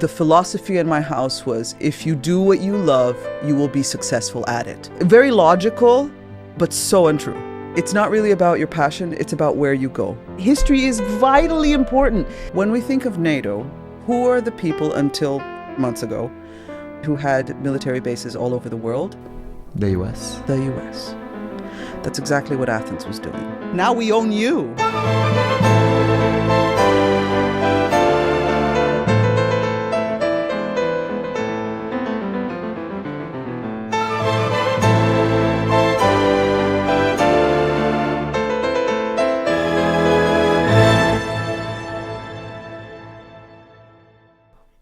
The philosophy in my house was, if you do what you love, you will be successful at it. Very logical, but so untrue. It's not really about your passion, it's about where you go. History is vitally important. When we think of NATO, who are the people until months ago who had military bases all over the world? The US. The US. That's exactly what Athens was doing. Now we own you.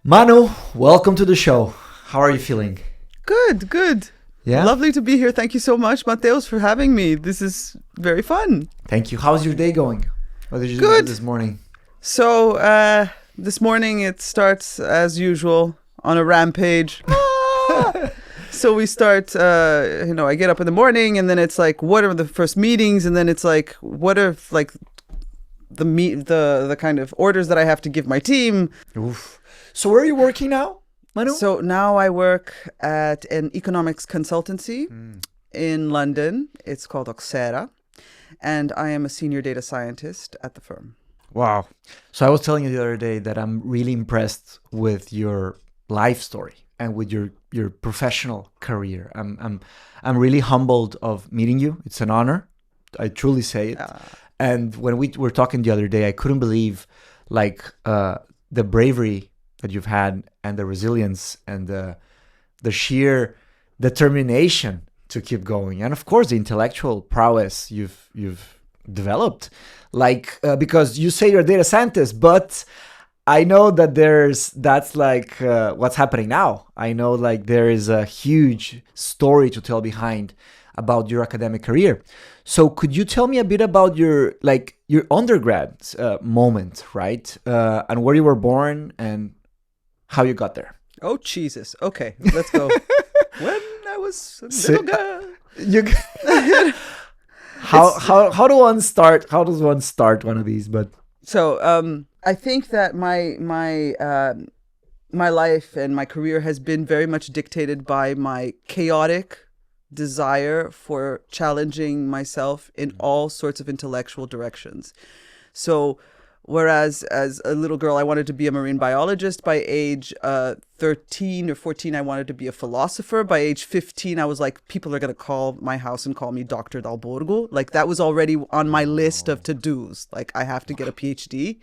Manu, welcome to the show. How are you feeling? Good, good. Yeah? Lovely to be here. Thank you so much, Mateus, for having me. This is very fun. Thank you. How's your day going? What did you do this morning? So, this morning it starts as usual on a rampage. So we start, I get up in the morning and then it's like, what are the first meetings? And then it's like, what are like the kind of orders that I have to give my team? Oof. So where are you working now, Manu? So now I work at an economics consultancy in London. It's called Oxera. And I am a senior data scientist at the firm. Wow. So I was telling you the other day that I'm really impressed with your life story and with your professional career. I'm really humbled of meeting you. It's an honor. I truly say it. And when we were talking the other day, I couldn't believe the bravery that you've had and the resilience and the sheer determination to keep going, and of course the intellectual prowess you've developed, because you say you're a data scientist, but I know that that's what's happening now. I know there is a huge story to tell behind about your academic career. So could you tell me a bit about your undergrad moment, right? And where you were born and how you got there? Oh, Jesus. Okay, let's go. When I was a little girl. How does one start one of these? But so I think that my life and my career has been very much dictated by my chaotic desire for challenging myself in all sorts of intellectual directions. So whereas as a little girl, I wanted to be a marine biologist. By age 13 or 14, I wanted to be a philosopher. By age 15, I was like, people are going to call my house and call me Dr. Dal Borgo. That was already on my list of to-dos. I have to get a PhD.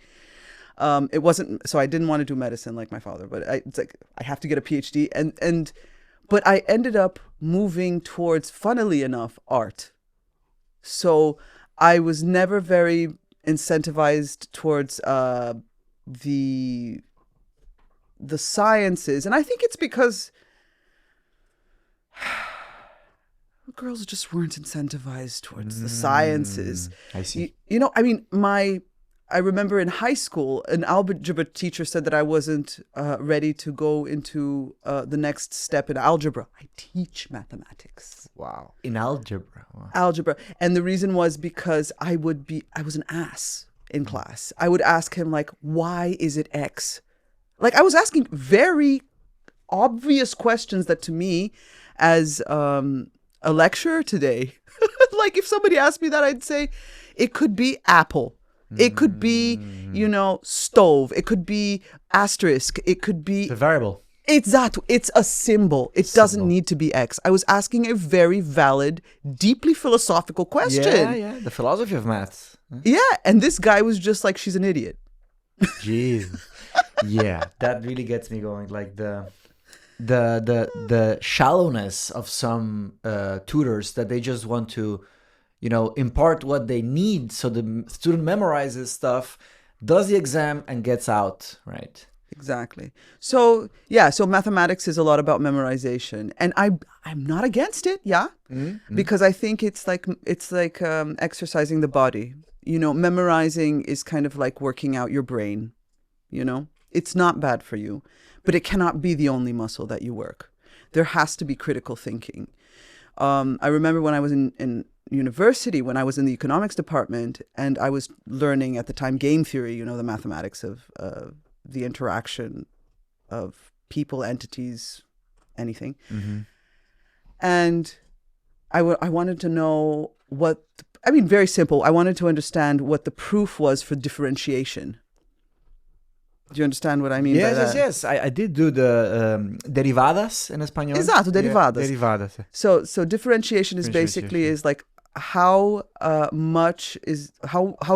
It wasn't, so I didn't want to do medicine like my father, but it's like, I have to get a PhD. But I ended up moving towards, funnily enough, art. So I was never very incentivized towards the sciences, and I think it's because girls just weren't incentivized towards the sciences. I see. I remember in high school, an algebra teacher said that I wasn't ready to go into the next step in algebra. I teach mathematics. Wow. In algebra. Wow. Algebra. And the reason was because I was an ass in class. I would ask him, why is it X? I was asking very obvious questions that to me, as a lecturer today, if somebody asked me that, I'd say, it could be apple. It could be, stove. It could be asterisk. It could be... It's a variable. Exactly. It's a symbol. It doesn't need to be X. I was asking a very valid, deeply philosophical question. Yeah. The philosophy of maths. Yeah. And this guy was just like, she's an idiot. Jeez. Yeah. That really gets me going. The shallowness of some tutors that they just want to... impart what they need so the student memorizes stuff, does the exam, and gets out, right? Exactly. So mathematics is a lot about memorization, and I'm not against it, because I think it's like exercising the body. Memorizing is kind of like working out your brain. It's not bad for you, but it cannot be the only muscle that you work. There has to be critical thinking. I remember when I was in university, when I was in the economics department, and I was learning at the time game theory, the mathematics of the interaction people, entities, anything. Mm-hmm. And I wanted to know very simple. I wanted to understand what the proof was for differentiation. Do you understand what I mean by that? Yes. I did do the derivadas in español. Esatto, derivadas. Yeah, derivadas. So differentiation is basically is like how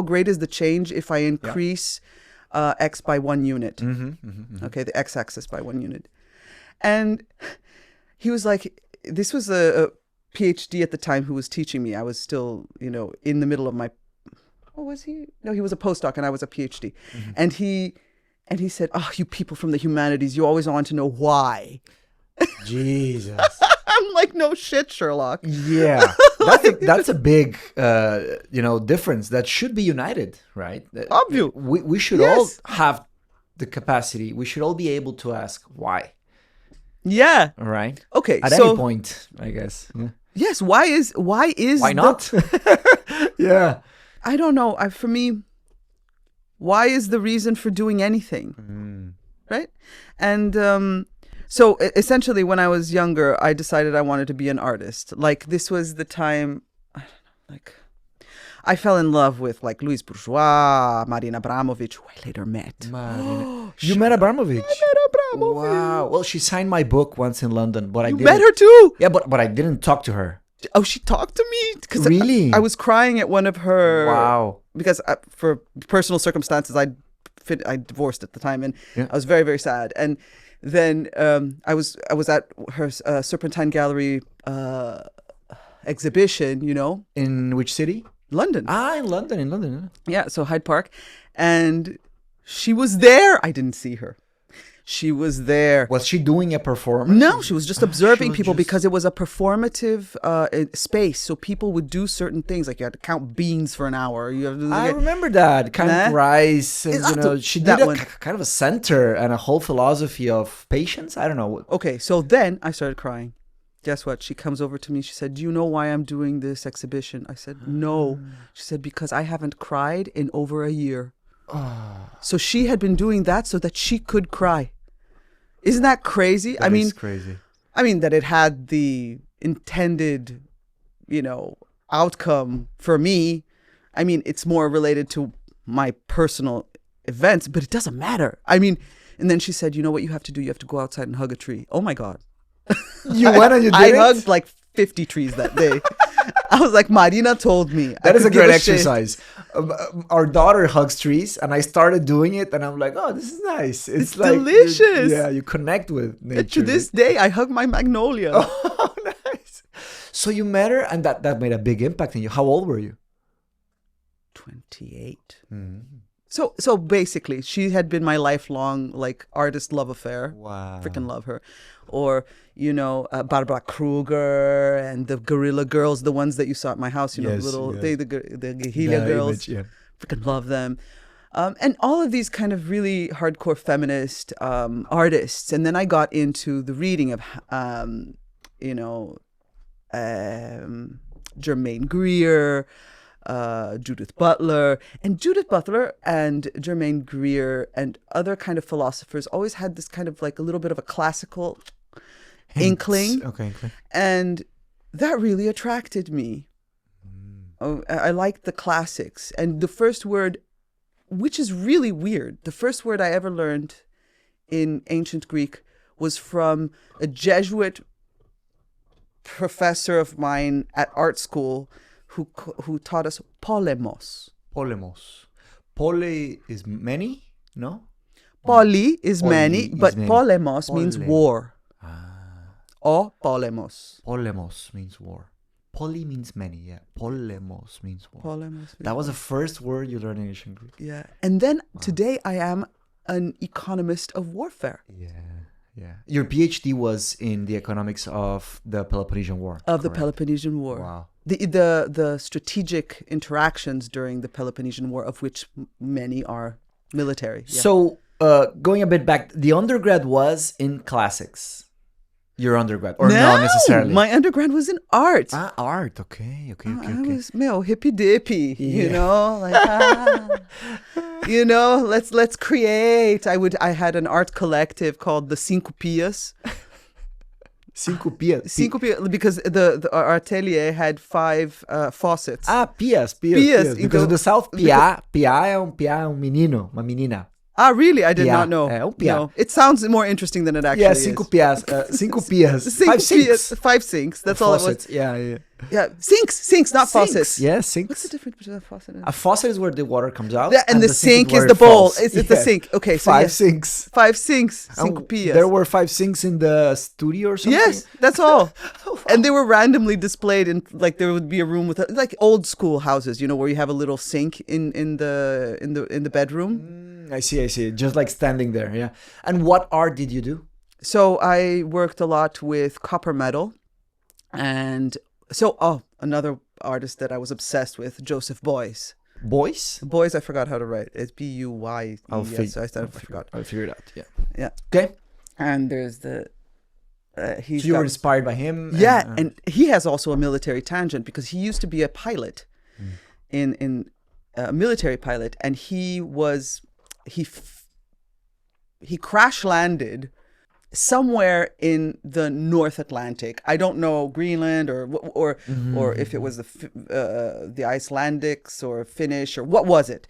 great is the change if I increase x by 1 unit. Okay, the x-axis by 1 unit. And he was like, this was a PhD at the time who was teaching me. I was still, in the middle of my, was he? No, he was a postdoc and I was a PhD. And he said, "Oh, you people from the humanities, you always want to know why." Jesus. I'm like, no shit, Sherlock. Yeah. That's a big, difference that should be united, right? Obvious. We should all have the capacity. We should all be able to ask why. Yeah. All right. Okay. At any point, I guess. Yeah. Yes. Why not? Yeah. I don't know. For me, why is the reason for doing anything? Right? And so essentially when I was younger, I decided I wanted to be an artist. Like this was the time, I fell in love with like Louis Bourgeois, Marina Abramovic, who I later met. You met Abramovic? I met Abramovic. Wow. Well, she signed my book once in London, but You met her too? Yeah, but I didn't talk to her. Oh, she talked to me? Really? I was crying at one of her... Wow. Because for personal circumstances, I divorced at the time, and I was very, very sad. And then I was at her Serpentine Gallery exhibition, In which city? London. In London. Yeah, so Hyde Park. And she was there. I didn't see her. She was there. Was she doing a performance? No, she was just observing people because it was a performative space. So people would do certain things, like you had to count beans for an hour. I remember that. Count rice. And, she did kind of a center and a whole philosophy of patience. I don't know. Okay, so then I started crying. Guess what? She comes over to me. She said, "Do you know why I'm doing this exhibition?" I said, "No." She said, "Because I haven't cried in over a year." So she had been doing that so that she could cry. Isn't that crazy? That is crazy. I mean, that it had the intended, outcome for me. I mean, it's more related to my personal events, but it doesn't matter. I mean, and then she said, "You know what you have to do? You have to go outside and hug a tree." Oh my God. You went and you did I it? hugged like 50 trees that day. I was like, Marina told me. That is a great exercise. Our daughter hugs trees, and I started doing it, and I'm like, oh, this is nice. It's like delicious. You connect with nature. And to this day, I hug my magnolia. Oh, nice. So you met her, and that made a big impact on you. How old were you? 28. Mm-hmm. So basically, she had been my lifelong artist love affair. Wow. Freaking love her. Or, Barbara Kruger and the Guerrilla Girls, the ones that you saw at my house, the Guerrilla Girls. Freaking love them. And all of these kind of really hardcore feminist artists. And then I got into the reading of, Germaine Greer, Judith Butler. And Judith Butler and Germaine Greer and other kind of philosophers always had this kind of a little bit of a classical inkling. Okay. And that really attracted me. Oh, I liked the classics. And the first word, which is really weird, the first word I ever learned in ancient Greek was from a Jesuit professor of mine at art school who taught us polemos. Pole is many, no? Poly is many, but many. polemos means war. O polemos. Polemos means war. Poly means many, yeah. Polemos means war. That was the first word you learned in ancient Greek. Yeah. And then today I am an economist of warfare. Yeah. Your PhD was in the economics of the Peloponnesian War. The Peloponnesian War. Wow. The strategic interactions during the Peloponnesian War, of which many are military. Yeah. So, going a bit back, the undergrad was in classics. Your undergrad, or not necessarily? My undergrad was in art. Art. Okay. I was hippy dippy, you know, like let's create. I had an art collective called the Cinco Pias. Cinco Pias, because our atelier had 5 faucets. Pias. Pias. Because in the South, Pia é um menino, uma menina. Really? I did not know. No. It sounds more interesting than it actually is. Cinco pias. 5 sinks. 5 sinks. That's all faucets. it was. Yeah. Sinks, not faucets. Yeah, sinks. What's the difference between a faucet and a faucet? Is where the water comes out. And the sink is the bowl. It's the sink. Okay, so 5 sinks. 5 sinks. Cinco pias. There were 5 sinks in the studio or something? Yes, that's all. And they were randomly displayed in, like, there would be a room with like old school houses, you know, where you have a little sink in the bedroom. I see. Just like standing there, yeah. And what art did you do? So I worked a lot with copper metal. And so, another artist that I was obsessed with, Joseph Beuys. Beuys, I forgot how to write. It's Buyes. I forgot. I'll figure it out, Yeah. Okay. And there's the... so you were inspired by him? Yeah, and he has also a military tangent because he used to be a pilot in a military pilot, and he crash landed somewhere in the North Atlantic. I don't know, Greenland or if it was the Icelandics or Finnish or what was it?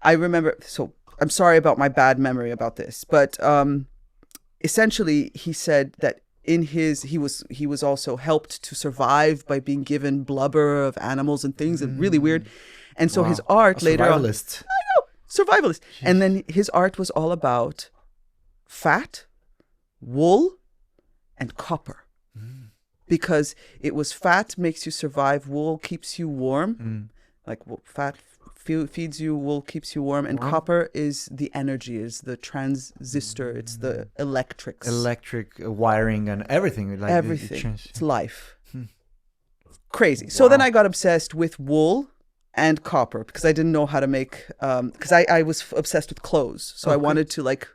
I remember. So I'm sorry about my bad memory about this, but essentially he said that he was also helped to survive by being given blubber of animals and things, and really weird. And so his art later on, survivalist. Jeez. And then his art was all about fat, wool, and copper. Because it was fat makes you survive, wool keeps you warm. Like fat feeds you, wool keeps you warm, and copper is the energy, is the transistor, it's the electric wiring and everything. Like everything. It's life. Crazy. So then I got obsessed with wool and copper because I didn't know how to make, because I was obsessed with clothes. So I wanted to like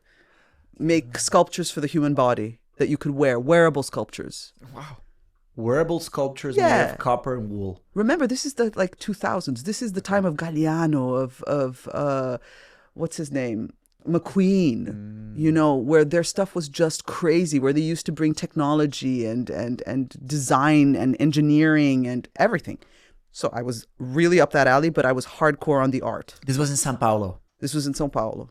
make sculptures for the human body that you could wear, wearable sculptures. Wow. Wearable sculptures made of copper and wool. Remember, this is the 2000s. This is the time of Galliano, of what's his name? McQueen, you know, where their stuff was just crazy, where they used to bring technology and design and engineering and everything. So I was really up that alley, but I was hardcore on the art. This was in São Paulo. This was in São Paulo.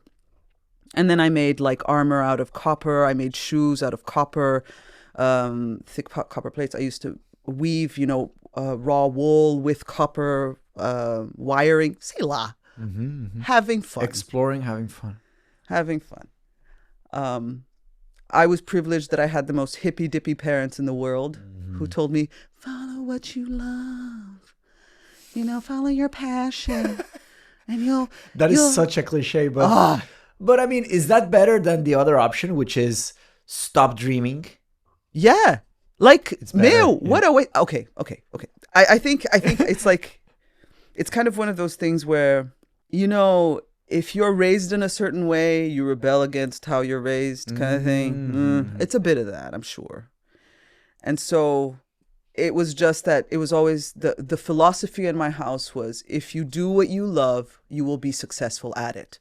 And then I made like armor out of copper. I made shoes out of copper, thick copper plates. I used to weave, you know, raw wool with copper wiring. Sei lá. Having fun. Exploring, having fun. Having fun. I was privileged that I had the most hippy-dippy parents in the world who told me, follow what you love. You know, follow your passion. And That is such a cliche, but... But I mean, is that better than the other option, which is stop dreaming? Yeah. Like, what a way... Okay. I think it's like... It's kind of one of those things where, you know... If you're raised in a certain way, you rebel against how you're raised, kind of thing. It's a bit of that, I'm sure. And so it was just that it was always the philosophy in my house was, if you do what you love, you will be successful at it.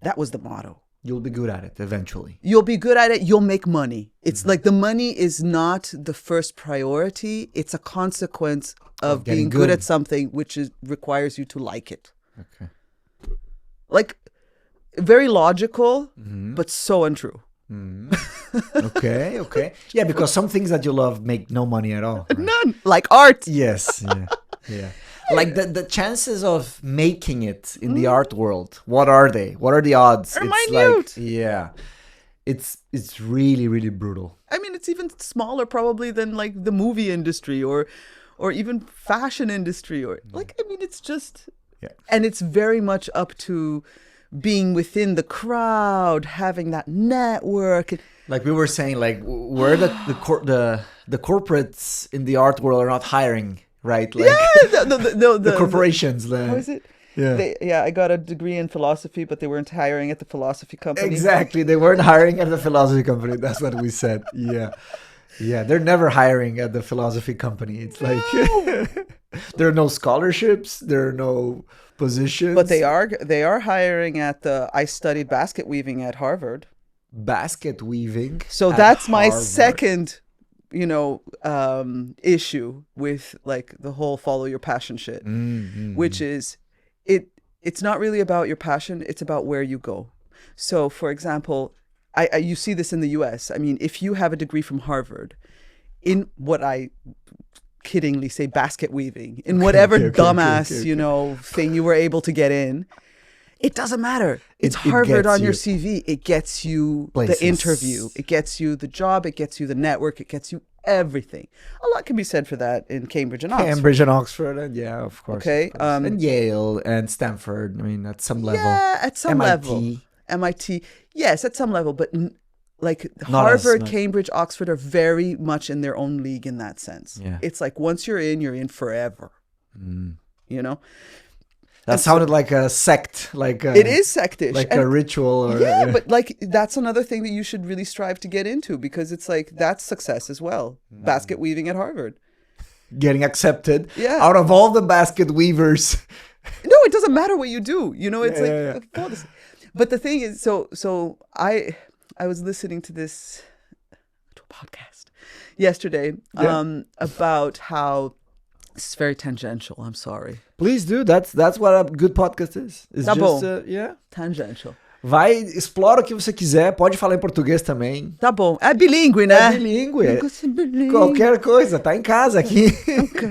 That was the motto. You'll be good at it eventually. You'll be good at it. You'll make money. It's like the money is not the first priority. It's a consequence of being good at something, which requires you to like it. Okay. Like, very logical, but so untrue. Okay. Yeah, because some things that you love make no money at all. Right? None. Like art. Yes. Yeah. Like the chances of making it in the art world, what are they? What are the odds? It's minute. It's really, really brutal. I mean, it's even smaller probably than like the movie industry or even fashion industry or like, I mean, it's just... Yeah. And it's very much up to being within the crowd, having that network. Like we were saying, like where the corporates in the art world are not hiring, right? Like, the corporations. How is it? Yeah. I got a degree in philosophy, but they weren't hiring at the philosophy company. Exactly, they weren't hiring at the philosophy company. That's what we said. Yeah. Yeah, they're never hiring at the philosophy company. It's like there are no scholarships, there are no positions. But they are hiring at the. I studied basket weaving at Harvard. Basket weaving. So at that's my Harvard. second, issue with like the whole follow your passion shit, which is it's not really about your passion. It's about where you go. So, for example, you see this in the US. I mean, if you have a degree from Harvard in what I kiddingly say basket weaving, in whatever dumbass, thing you were able to get in, it doesn't matter. It's Harvard on your CV. It gets you places. The interview. It gets you the job. It gets you the network. It gets you everything. A lot can be said for that in Cambridge and Oxford. Cambridge and Oxford, and yeah, of course. Okay. Of course. And Yale and Stanford. I mean, at some level. Yeah, at some level. MIT. Yes, at some level. But like Harvard, Cambridge, Oxford are very much in their own league in that sense. Yeah. It's like once you're in forever. That sounded like a sect, it is sectish, like a ritual. But like that's another thing that you should really strive to get into, because it's like that's success as well. Basket weaving at Harvard, getting accepted. Yeah. Out of all the basket weavers. No, it doesn't matter what you do. It's But the thing is, so I was listening to a podcast yesterday about how. It's very tangential. I'm sorry. Please do. That's what a good podcast is. It's tá bom. Tangential. Vai, explora o que você quiser. Pode falar em português também. Tá bom. É bilíngue, né? É bilíngue. Qualquer coisa. Tá em casa aqui. Ok.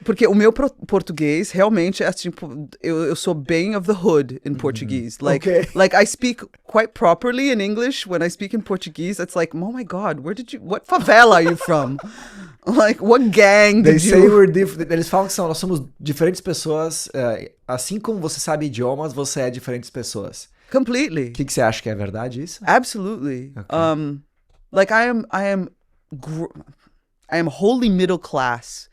Porque o meu português realmente é tipo, eu sou bem of the hood in Portuguese. Like I speak quite properly in English. When I speak in Portuguese, it's like, oh my God, what favela are you from? Like, what gang did you... They say we're different. Eles falam que nós somos diferentes pessoas. Assim como você sabe idiomas, você é diferentes pessoas. Completely. O que você acha que é verdade isso? Absolutely. Okay. Like I am wholly middle class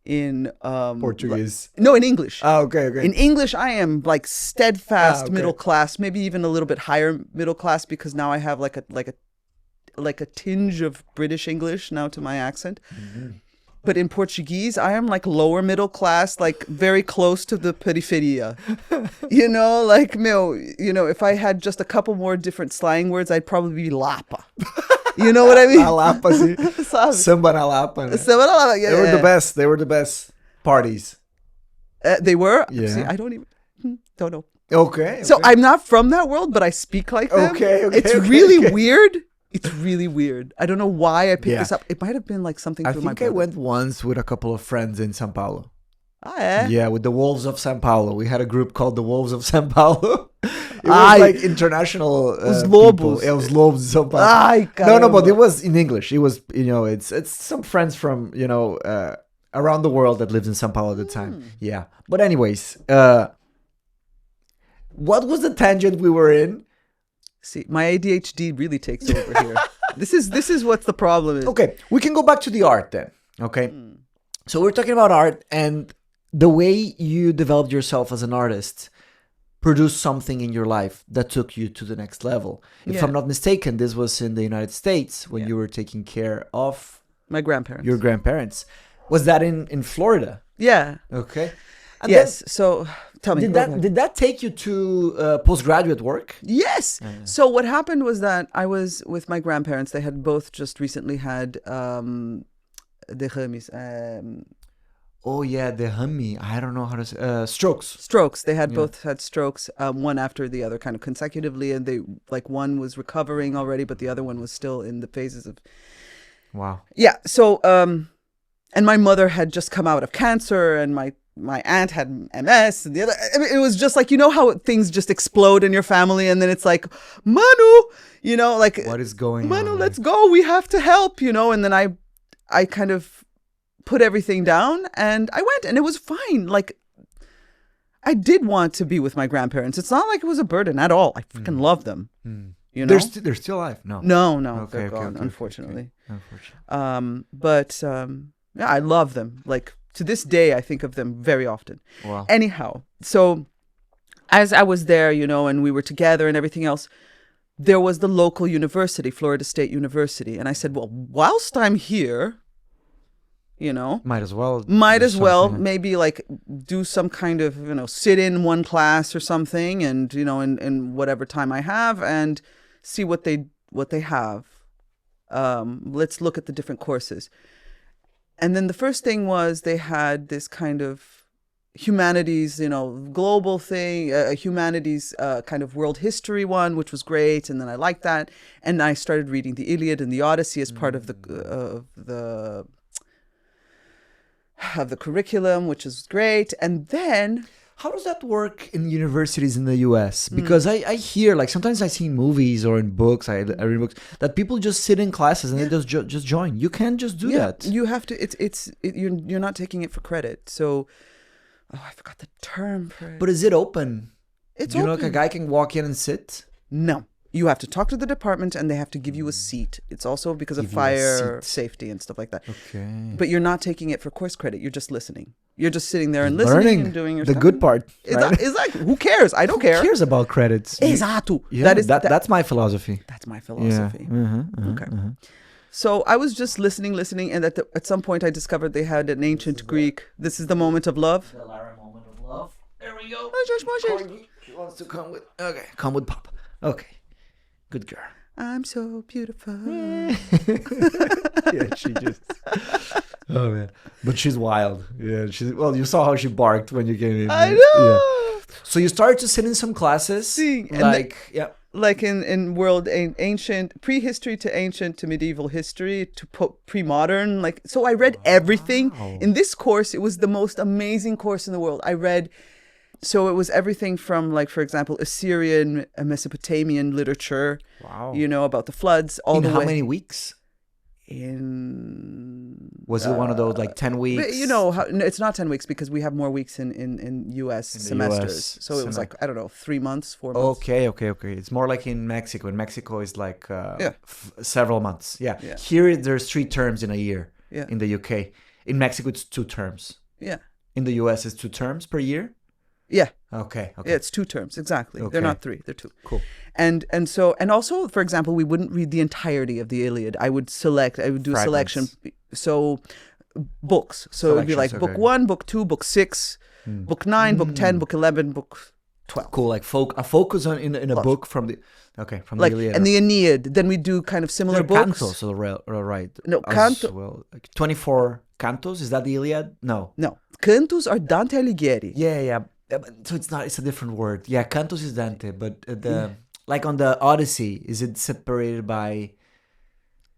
in Portuguese. No, in English. Oh, okay. In English, I am like steadfast middle class, maybe even a little bit higher middle class, because now I have like a tinge of British English now to my accent. But in Portuguese, I am like lower middle class, like very close to the periferia. If I had just a couple more different slang words, I'd probably be Lapa. You know what I mean? A Lapa, sim. Samba na Lapa, né? Samba na Lapa, yeah. They were the best. They were the best parties. They were? Yeah. See, I don't know. Okay. So I'm not from that world, but I speak like them. Okay. It's really weird. It's really weird. I don't know why I picked this up. It might have been like something through my brother. I went once with a couple of friends in São Paulo. Ah, yeah? Yeah, with the Wolves of São Paulo. We had a group called the Wolves of São Paulo. It was like international Os Lobos. People. Os Lobos de São Paulo. Ai, caramba. No, but it was in English. It was, it's some friends from, around the world that lived in São Paulo at the time. Yeah. But anyways, what was the tangent we were in? See, my ADHD really takes over here. This is what the problem is. Okay, we can go back to the art then. Okay. So we're talking about art, and the way you developed yourself as an artist produced something in your life that took you to the next level. If I'm not mistaken, this was in the United States when you were taking care of my grandparents. Your grandparents. Was that in Florida? Yeah. Okay. And yes. So tell me. Did that take you to postgraduate work? Yes. So what happened was that I was with my grandparents. They had both just recently had derrames. Derrame. I don't know how to say. Strokes. Strokes. They had both had strokes, one after the other, kind of consecutively, and they one was recovering already, but the other one was still in the phases of. Wow. Yeah. So and my mother had just come out of cancer, and my aunt had MS, and the other. I mean, it was just like, how things just explode in your family, and then it's like, Manu, like what is going Manu, on? let's go. We have to help, and then I kind of put everything down and I went, and it was fine. Like, I did want to be with my grandparents. It's not like it was a burden at all. I freaking love them. They're still alive? No. No, they're gone, unfortunately. But I love them. Like, to this day, I think of them very often. Wow. Anyhow, so as I was there, and we were together and everything else, there was the local university, Florida State University. And I said, well, whilst I'm here, might as well maybe like do some kind of, sit in one class or something and, in whatever time I have and see what they have. Let's look at the different courses. And then the first thing was they had this kind of humanities, global thing, humanities kind of world history one, which was great. And then I liked that. And I started reading the Iliad and the Odyssey as part of the curriculum, which is great. And then... How does that work in universities in the US? Because I hear, like, sometimes I see in movies or in books, I read books, that people just sit in classes and they just join. You can't just do that. You have to, you're not taking it for credit. So, I forgot the term for it. But is it open? It's open. Like a guy can walk in and sit? No. You have to talk to the department and they have to give you a seat. It's also because of fire safety and stuff like that. Okay. But you're not taking it for course credit. You're just listening. You're just sitting there and listening and doing your the stuff. Good part. Right? Exactly. Who cares? I don't care. Who cares about credits? Exato. Yeah, that's my philosophy. That's my philosophy. Yeah. Okay. So I was just listening, and at some point I discovered they had an ancient Greek. This is the moment of love. The Lara moment of love. There we go. Corgi, she wants to come with. Okay, come with Pop. Okay, good girl. I'm so beautiful. Yeah, she just. Oh man, but she's wild. Yeah, you saw how she barked when you came in. I know. Yeah. So you started to sit in some classes, like in world ancient prehistory to ancient to medieval history to pre-modern. Like, so I read everything in this course. It was the most amazing course in the world. I read. So it was everything from, like, for example, Assyrian and Mesopotamian literature. Wow. About the floods. How many weeks? Was it one of those like 10 weeks? It's not 10 weeks because we have more weeks in US semesters. So it was like, I don't know, 3 months, 4 months. Okay. It's more like in Mexico. In Mexico is like several months. Yeah. Here there's 3 terms in a year. Yeah. In the UK. In Mexico it's 2 terms. Yeah. In the US it's 2 terms per year? Yeah. Okay. Yeah, it's 2 terms, exactly. Okay. They're not 3, they're 2. Cool. And also, for example, we wouldn't read the entirety of the Iliad. I would do a selection. So books. So it would be like book 1, book 2, book 6, book 9, book 10, book 11, book 12. Cool, like a focus on in a book from the the Iliad. And the Aeneid. Then we do kind of similar books. Cantos, so right. No, canto. Well, like 24 cantos. Is that the Iliad? No. Cantos are Dante Alighieri. Yeah. So it's a different word. Yeah, cantos is Dante, but like on the Odyssey, is it separated by?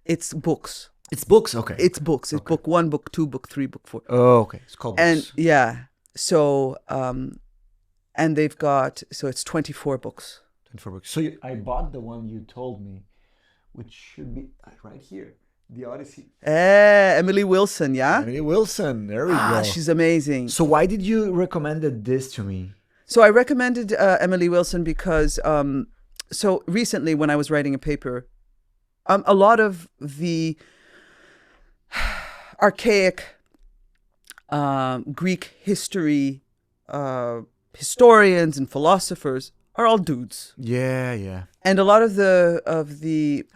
It's books. It's books. Okay. It's books. It's book 1, book 2, book 3, book 4. Oh, okay. It's called books. And so and they've got it's 24 books. 24 books. So I bought the one you told me, which should be right here. The Odyssey. Emily Wilson, yeah? Emily Wilson, there we go. She's amazing. So why did you recommend this to me? So I recommended Emily Wilson because, so recently when I was writing a paper, a lot of the archaic Greek history historians and philosophers are all dudes. Yeah. And a lot of the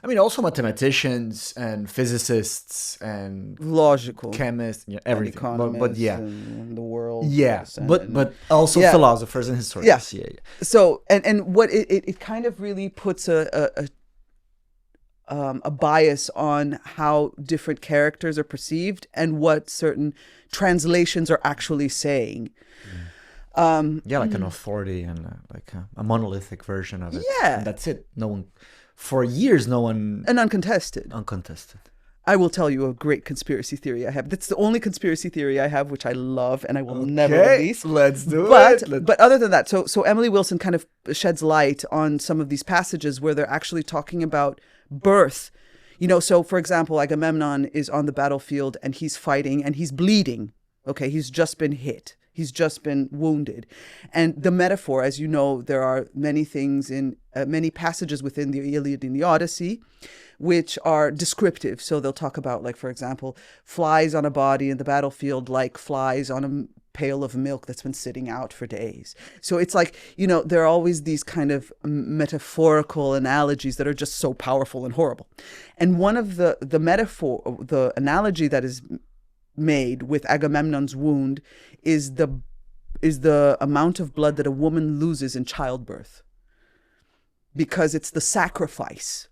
I mean, also mathematicians and physicists and logical chemists, everything. But yeah, and the world. Yeah, but also philosophers and historians. Yeah. So and what it kind of really puts a bias on how different characters are perceived and what certain translations are actually saying. Like an authority and like a monolithic version of it. Yeah. And that's it. For years, no one... And uncontested. I will tell you a great conspiracy theory I have. That's the only conspiracy theory I have, which I love and I will never release. Let's do it. But other than that, so Emily Wilson kind of sheds light on some of these passages where they're actually talking about birth. So for example, Agamemnon is on the battlefield and he's fighting and he's bleeding. Okay, he's just been hit. He's just been wounded. And the metaphor, as you know, there are many things in many passages within the Iliad and the Odyssey, which are descriptive. So they'll talk about, like, for example, flies on a body in the battlefield, like flies on a pail of milk that's been sitting out for days. So it's like, there are always these kind of metaphorical analogies that are just so powerful and horrible. And one of the analogy that is made with Agamemnon's wound is the amount of blood that a woman loses in childbirth, because it's the sacrifice.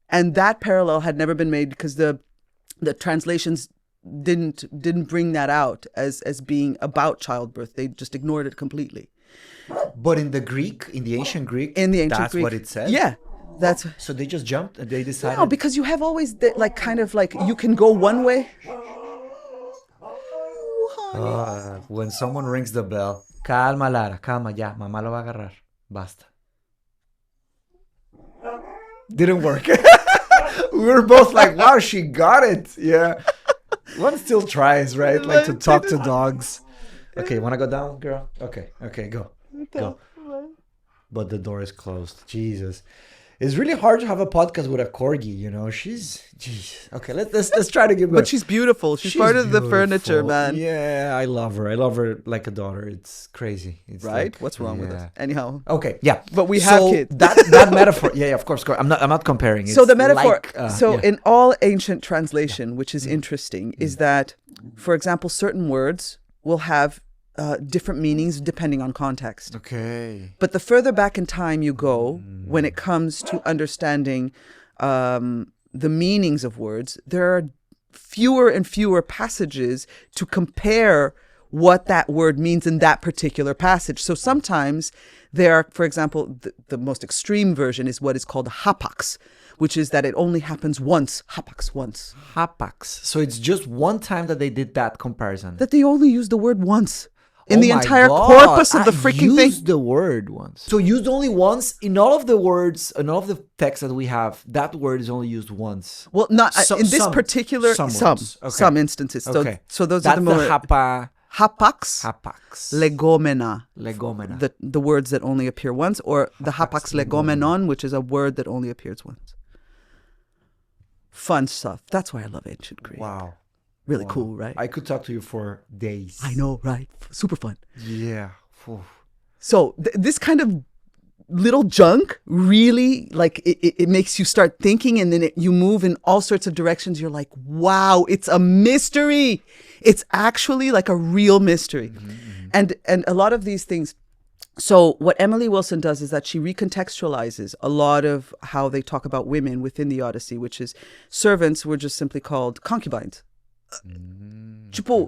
And that parallel had never been made because the translations didn't bring that out as being about childbirth. They just ignored it completely. But in the ancient Greek, that's what it said? Yeah. So they just jumped and they decided? No, because you have always, you can go one way. When someone rings the bell, calma Lara, calma, ya, mamá lo va a agarrar, basta. Didn't work. We were both like, wow, she got it. Yeah. One still tries, right? Like to talk to dogs. Okay, want to go down, girl? Okay, go. But the door is closed. Jesus. It's really hard to have a podcast with a corgi, Jeez. Okay, let's try to give. But she's beautiful. She's part of the furniture, man. Yeah, I love her. I love her like a daughter. It's crazy. It's right? What's wrong with us? Anyhow. Okay, yeah. But we have kids. That metaphor. Yeah, of course. I'm not comparing. So the metaphor. In all ancient translation, which is interesting, is that, for example, certain words will have different meanings depending on context. Okay. But the further back in time you go, when it comes to understanding the meanings of words, there are fewer and fewer passages to compare what that word means in that particular passage. So sometimes there are, for example, the most extreme version is what is called hapax, which is that it only happens once. Hapax, once. Hapax. So it's just one time that they did that comparison. That they only use the word once. In the entire corpus of the freaking thing. Used the word once. So used only once in all of the words, in all of the texts that we have, that word is only used once. Well, not in this particular, some instances. Okay. So those That's are the hapax, legomena. Legomena. The words that only appear once, or the hapax legomenon, which is a word that only appears once. Fun stuff. That's why I love ancient Greek. Wow. Really cool, right? I could talk to you for days. I know, right? Super fun. Yeah. So this kind of little junk really, it makes you start thinking, and then you move in all sorts of directions. You're like, wow, it's a mystery. It's actually like a real mystery. And a lot of these things. So what Emily Wilson does is that she recontextualizes a lot of how they talk about women within the Odyssey, which is servants were just simply called concubines.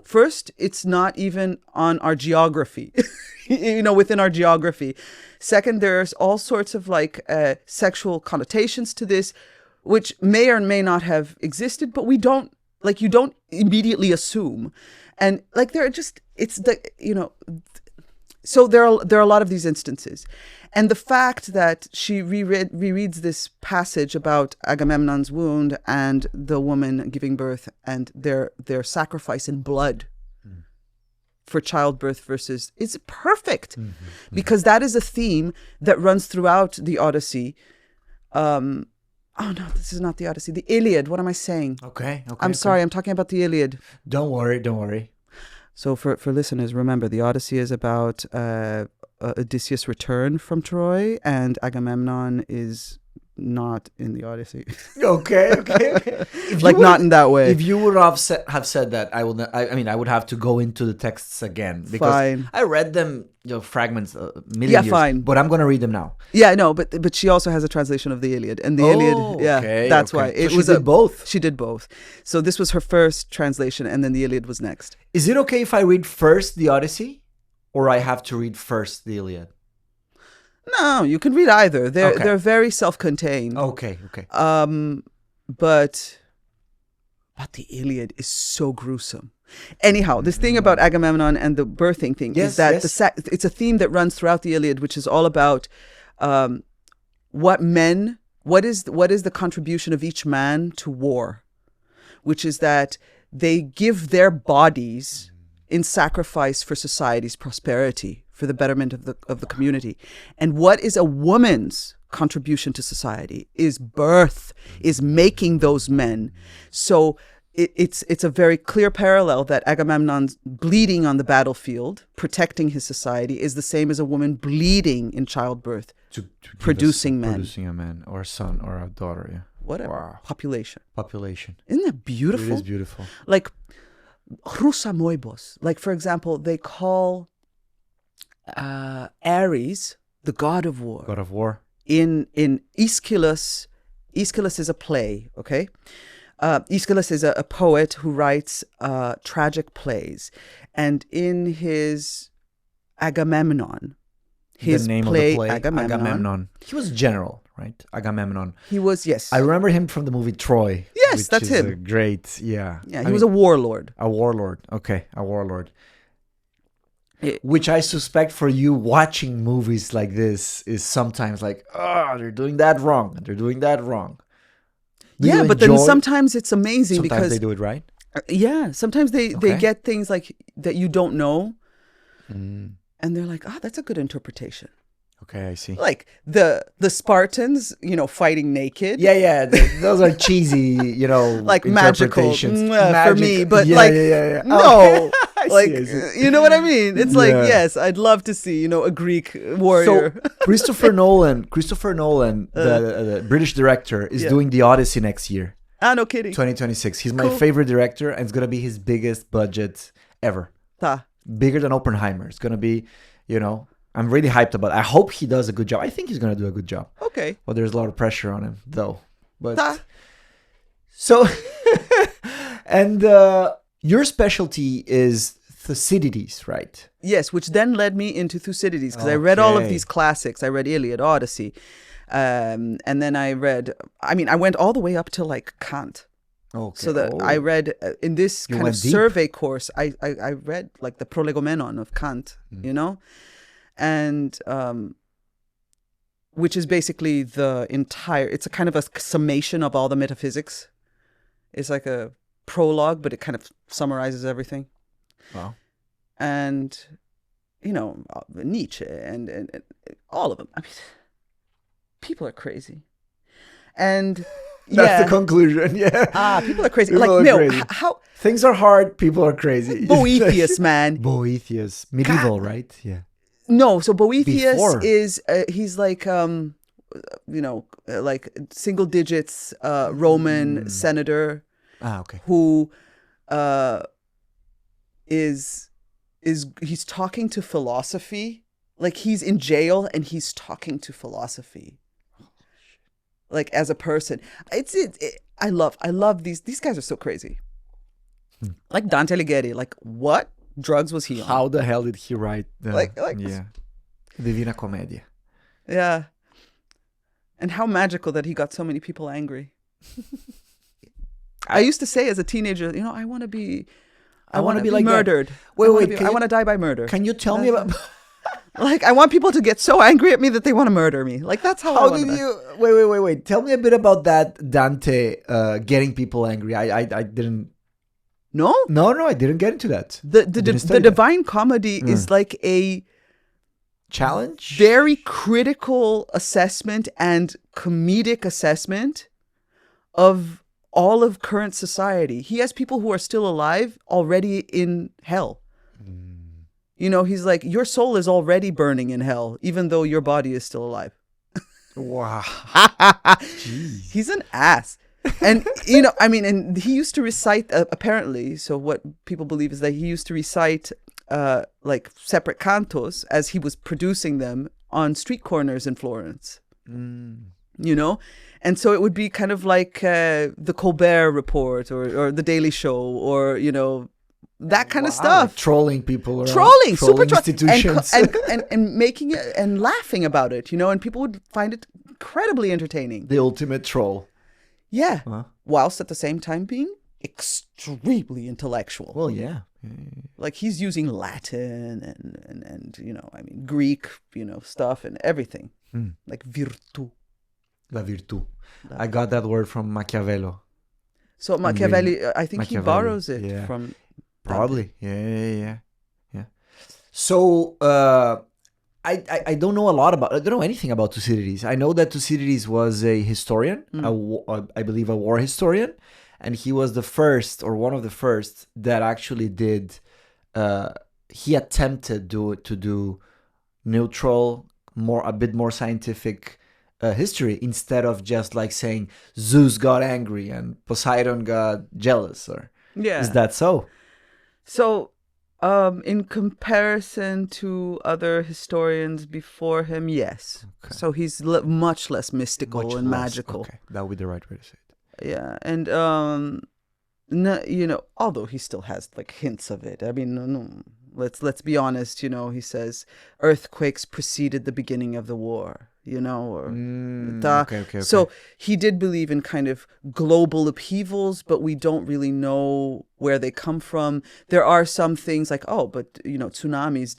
First, it's not even on our geography, within our geography. Second, there's all sorts of sexual connotations to this, which may or may not have existed, but you don't immediately assume. And so there are a lot of these instances. And the fact that she rereads this passage about Agamemnon's wound and the woman giving birth and their sacrifice in blood for childbirth is perfect, because that is a theme that runs throughout the Odyssey. Oh no, this is not the Odyssey. The Iliad. What am I saying? Okay. I'm sorry. I'm talking about the Iliad. Don't worry. So for listeners, remember, the Odyssey is about Odysseus' return from Troy, and Agamemnon is not in the Odyssey. Okay. Not in that way. If you would have said that, I would have to go into the texts again, because fine. I read them, fragments million years. Fine. But I'm gonna read them now. Yeah, no, but she also has a translation of the Iliad, and the Iliad. That's why it was both. She did both. So this was her first translation, and then the Iliad was next. Is it okay if I read first the Odyssey, or I have to read first the Iliad? No, you can read either. They're very self-contained. Okay. But the Iliad is so gruesome. Anyhow, this thing about Agamemnon and the birthing thing is that it's a theme that runs throughout the Iliad, which is all about what is the contribution of each man to war, which is that they give their bodies in sacrifice for society's prosperity, for the betterment of the community. And what is a woman's contribution to society is birth, is making those men. So it's a very clear parallel that Agamemnon's bleeding on the battlefield, protecting his society, is the same as a woman bleeding in childbirth, to producing men. Producing a man or a son or a daughter, yeah. Whatever. Wow. Population. Isn't that beautiful? It is beautiful. Like, Chrysamoibos. Like, for example, they call Ares the god of war. God of war. In Aeschylus, Aeschylus is a play, okay? Aeschylus is a poet who writes tragic plays. And in his Agamemnon, his the name play, of the play, Agamemnon. He was general, right? Agamemnon. He was, yes. I remember him from the movie Troy. Yes, that's him. A great, yeah. Yeah, he was a warlord. A warlord. Okay, a warlord. Which I suspect for you watching movies like this is sometimes like, oh, they're doing that wrong. They're doing that wrong. Yeah, but then sometimes it's amazing sometimes because they do it right. Yeah, sometimes they get things like that you don't know, and they're like, that's a good interpretation. Okay, I see. Like the Spartans, fighting naked. Yeah, those are cheesy, like magical for me, but yeah. No, I see. You know what I mean? It's like, yes, I'd love to see, a Greek warrior. So Christopher Nolan, the British director, is doing The Odyssey next year. No kidding. 2026. He's my favorite director, and it's gonna be his biggest budget ever. Bigger than Oppenheimer. It's gonna be, I'm really hyped about it. I hope he does a good job. I think he's going to do a good job. Okay. Well, there's a lot of pressure on him, though. But so, and your specialty is Thucydides, right? Yes, which then led me into Thucydides, because I read all of these classics. I read Iliad, Odyssey. And then I went all the way up to like Kant. Okay. So that I read in this kind of survey course, I read like the Prolegomenon of Kant, and which is basically it's a kind of a summation of all the metaphysics. It's like a prologue, but it kind of summarizes everything. Wow. And, Nietzsche and all of them. I mean, people are crazy. And that's the conclusion, yeah. People are crazy. People are crazy. How things are hard, people are crazy. Boethius, man. Boethius. Medieval, right? Yeah. No, so Boethius is he's like like single digits Roman senator. Okay. Who is he's talking to philosophy. Like he's in jail and he's talking to philosophy. Like as a person. I love these guys are so crazy. Like Dante Alighieri, like what drugs was he on? How the hell did he write yeah. Divina Commedia? Yeah. And how magical that he got so many people angry. I used to say as a teenager, I want to be like murdered. Wait, I want to die by murder. Can you tell me about like I want people to get so angry at me that they want to murder me. Like that's how did you wait. Tell me a bit about that Dante getting people angry. I didn't. No, I didn't get into that. The Divine Comedy is like a challenge, very critical assessment and comedic assessment of all of current society. He has people who are still alive already in hell. He's like, your soul is already burning in hell, even though your body is still alive. Wow. He's an ass. And, and he used to recite, apparently, so what people believe is that he used to recite like separate cantos as he was producing them on street corners in Florence. And so it would be kind of like the Colbert Report or the Daily Show or, that kind of stuff. Like trolling people around. Super institutions. And making it and laughing about it, and people would find it incredibly entertaining. The ultimate troll. Yeah. Whilst at the same time being extremely intellectual. Well, yeah. Like he's using Latin and Greek, stuff and everything. Like virtu. La virtu. I got that word from Machiavelli. So Machiavelli, I think he borrows it from... Probably. Yeah. So, I don't know I don't know anything about Thucydides. I know that Thucydides was a historian, I believe a war historian, and he was the first or one of the first that actually did. He attempted to do neutral, a bit more scientific history instead of just like saying Zeus got angry and Poseidon got jealous. Or is that so? So, in comparison to other historians before him, yes. Okay. So he's much less mystical and magical. Okay, that would be the right way to say it. Yeah, and although he still has like hints of it. I mean, no, let's be honest. He says earthquakes preceded the beginning of the war. Okay. So he did believe in kind of global upheavals, but we don't really know where they come from. There are some things like, tsunamis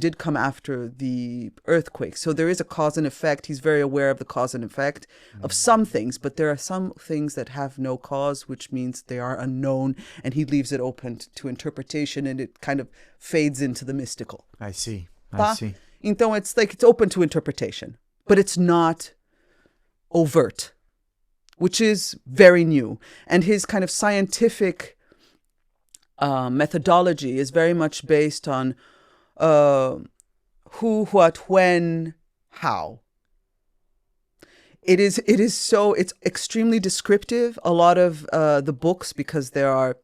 did come after the earthquake. So there is a cause and effect. He's very aware of the cause and effect of some things, but there are some things that have no cause, which means they are unknown, and he leaves it open to interpretation, and it kind of fades into the mystical. I see. Então it's like it's open to interpretation, but it's not overt, which is very new. And his kind of scientific methodology is very much based on who, what, when, how. It's extremely descriptive. A lot of the books, because there are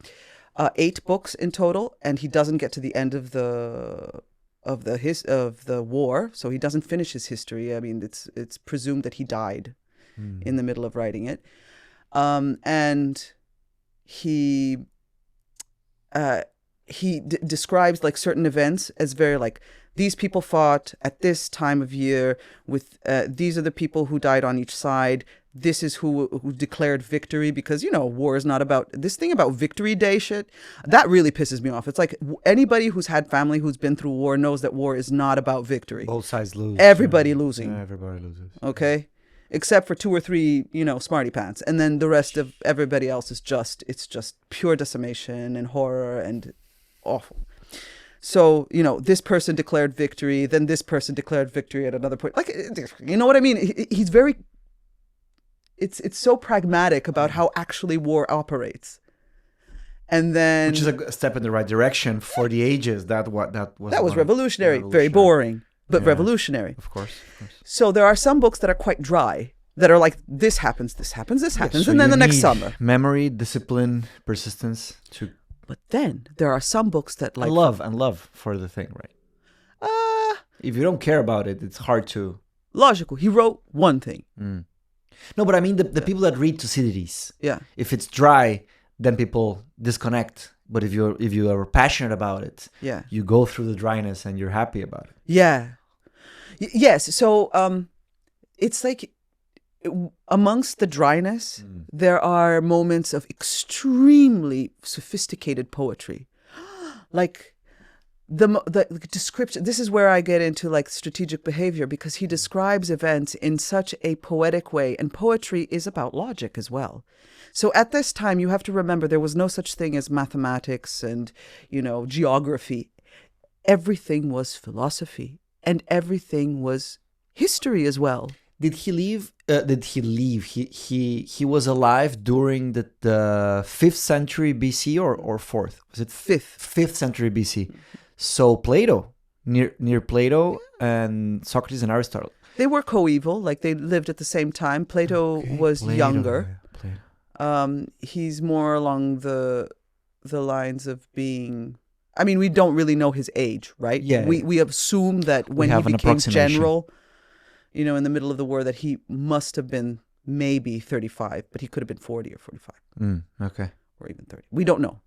8 books in total, and he doesn't get to the end of the war, so he doesn't finish his history. I mean, it's presumed that he died in the middle of writing it, and he describes like certain events as very like, these people fought at this time of year with these are the people who died on each side. This is who declared victory, because, war is not about this thing about victory day shit. That really pisses me off. It's like anybody who's had family who's been through war knows that war is not about victory. Both sides lose. Everybody losing. Yeah, everybody loses. Okay. Except for 2 or 3, smarty pants. And then the rest of everybody else is just pure decimation and horror and awful. So, this person declared victory, then this person declared victory at another point. Like, you know what I mean? He's very... It's so pragmatic about how actually war operates. And then... Which is a step in the right direction for the ages. That was revolutionary. Very boring, but revolutionary. Of course. So there are some books that are quite dry, that are like, this happens, and then the next summer. Memory, discipline, persistence to... But then there are some books that like... love for the thing, right? If you don't care about it, it's hard to... Logical. He wrote one thing. No, but I mean the people that read Tucídides. Yeah. If it's dry, then people disconnect. But if you are passionate about it, you go through the dryness and you're happy about it. Yeah. Yes. So it's like amongst the dryness, there are moments of extremely sophisticated poetry, like. The description, this is where I get into like strategic behavior, because he describes events in such a poetic way, and poetry is about logic as well. So at this time, you have to remember there was no such thing as mathematics and, geography. Everything was philosophy, and everything was history as well. Did he leave? He was alive during the 5th century BC or 4th? Was it 5th century BC? So Plato, near Plato and Socrates and Aristotle. They were coeval, like they lived at the same time. Plato was younger. He's more along the lines of being... I mean, we don't really know his age, right? Yeah. We assume that when he became general, in the middle of the war, that he must have been maybe 35, but he could have been 40 or 45. Okay. Or even 30. We don't know.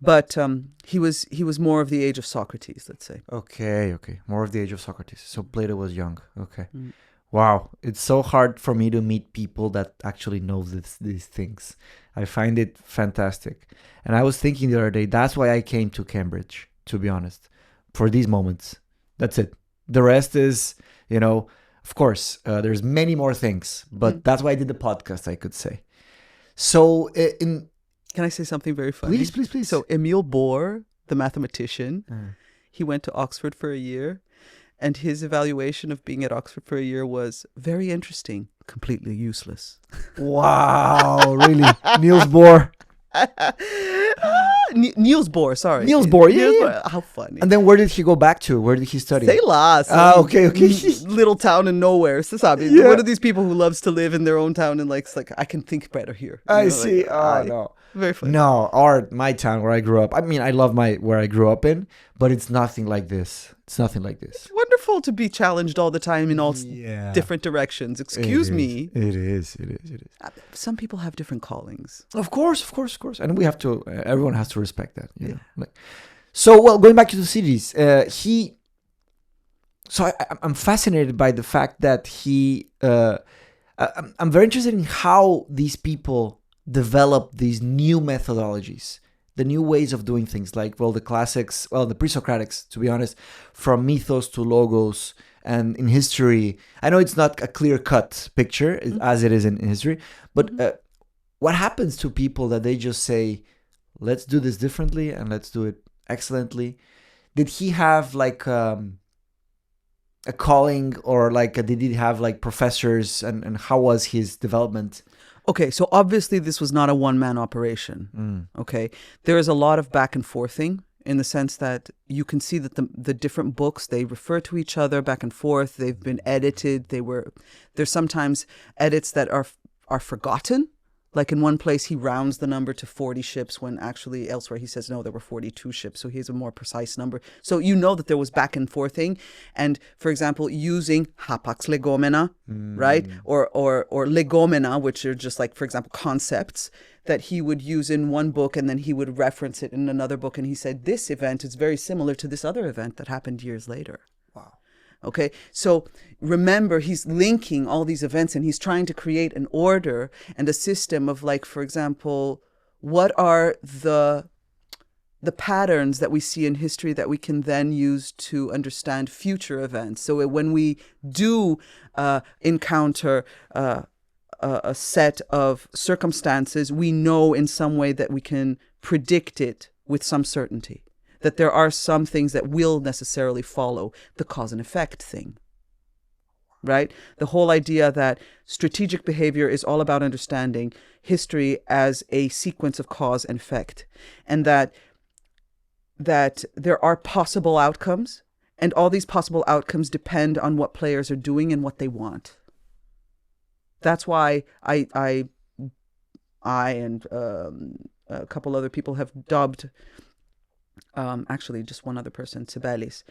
But he was more of the age of Socrates, let's say. Okay. More of the age of Socrates. So Plato was young. Okay. Wow. It's so hard for me to meet people that actually know these things. I find it fantastic. And I was thinking the other day, that's why I came to Cambridge, to be honest, for these moments. That's it. The rest is, of course, there's many more things, but that's why I did the podcast, I could say. So Can I say something very funny? Please. So Emile Bohr, the mathematician, he went to Oxford for a year, and his evaluation of being at Oxford for a year was very interesting. completely useless. Wow, really? Niels Bohr. Niels Bohr, sorry. Niels Bohr, yeah, Niels yeah. Bohr. How funny. And then where did he go back to? Where did he study? Ceylon. Okay. Little town in nowhere. Sasabi. Yeah. One of these people who loves to live in their own town and like, it's like I can think better here. You I know, see. like, No. Very funny. No, my town where I grew up. I mean, I love where I grew up in, but it's nothing like this. It's nothing like this. It's wonderful to be challenged all the time in all different directions. Excuse me. It is. Some people have different callings. Of course. And we have to, everyone has to respect that. You know? Like, so, well, going back to Tucídides, I'm fascinated by the fact that I'm very interested in how these people develop these new methodologies, the new ways of doing things, like, well, the classics, well, the pre-Socratics, to be honest, from mythos to logos. And in history, I know it's not a clear-cut picture as it is in history, but what happens to people that they just say, let's do this differently and let's do it excellently? Did he have like a calling, or like did he have like professors, and how was his development? Okay, so obviously this was not a one-man operation. Okay, there is a lot of back and forthing, in the sense that you can see that the different books, they refer to each other back and forth. They've been edited. There's sometimes edits that are forgotten. Like in one place, he rounds the number to 40 ships when actually elsewhere he says, no, there were 42 ships. So he has a more precise number. So you know that there was back and forthing. And for example, using hapax legomena, right? Or legomena, which are just like, for example, concepts that he would use in one book, and then he would reference it in another book. And he said, this event is very similar to this other event that happened years later. Wow. Okay, so remember, he's linking all these events, and he's trying to create an order and a system of, like, for example, what are the patterns that we see in history that we can then use to understand future events. So when we do encounter a set of circumstances, we know in some way that we can predict it with some certainty. That there are some things that will necessarily follow the cause and effect thing, right? The whole idea that strategic behavior is all about understanding history as a sequence of cause and effect, and that there are possible outcomes, and all these possible outcomes depend on what players are doing and what they want. That's why I and a couple other people have dubbed. Actually, just one other person, Tsibellis,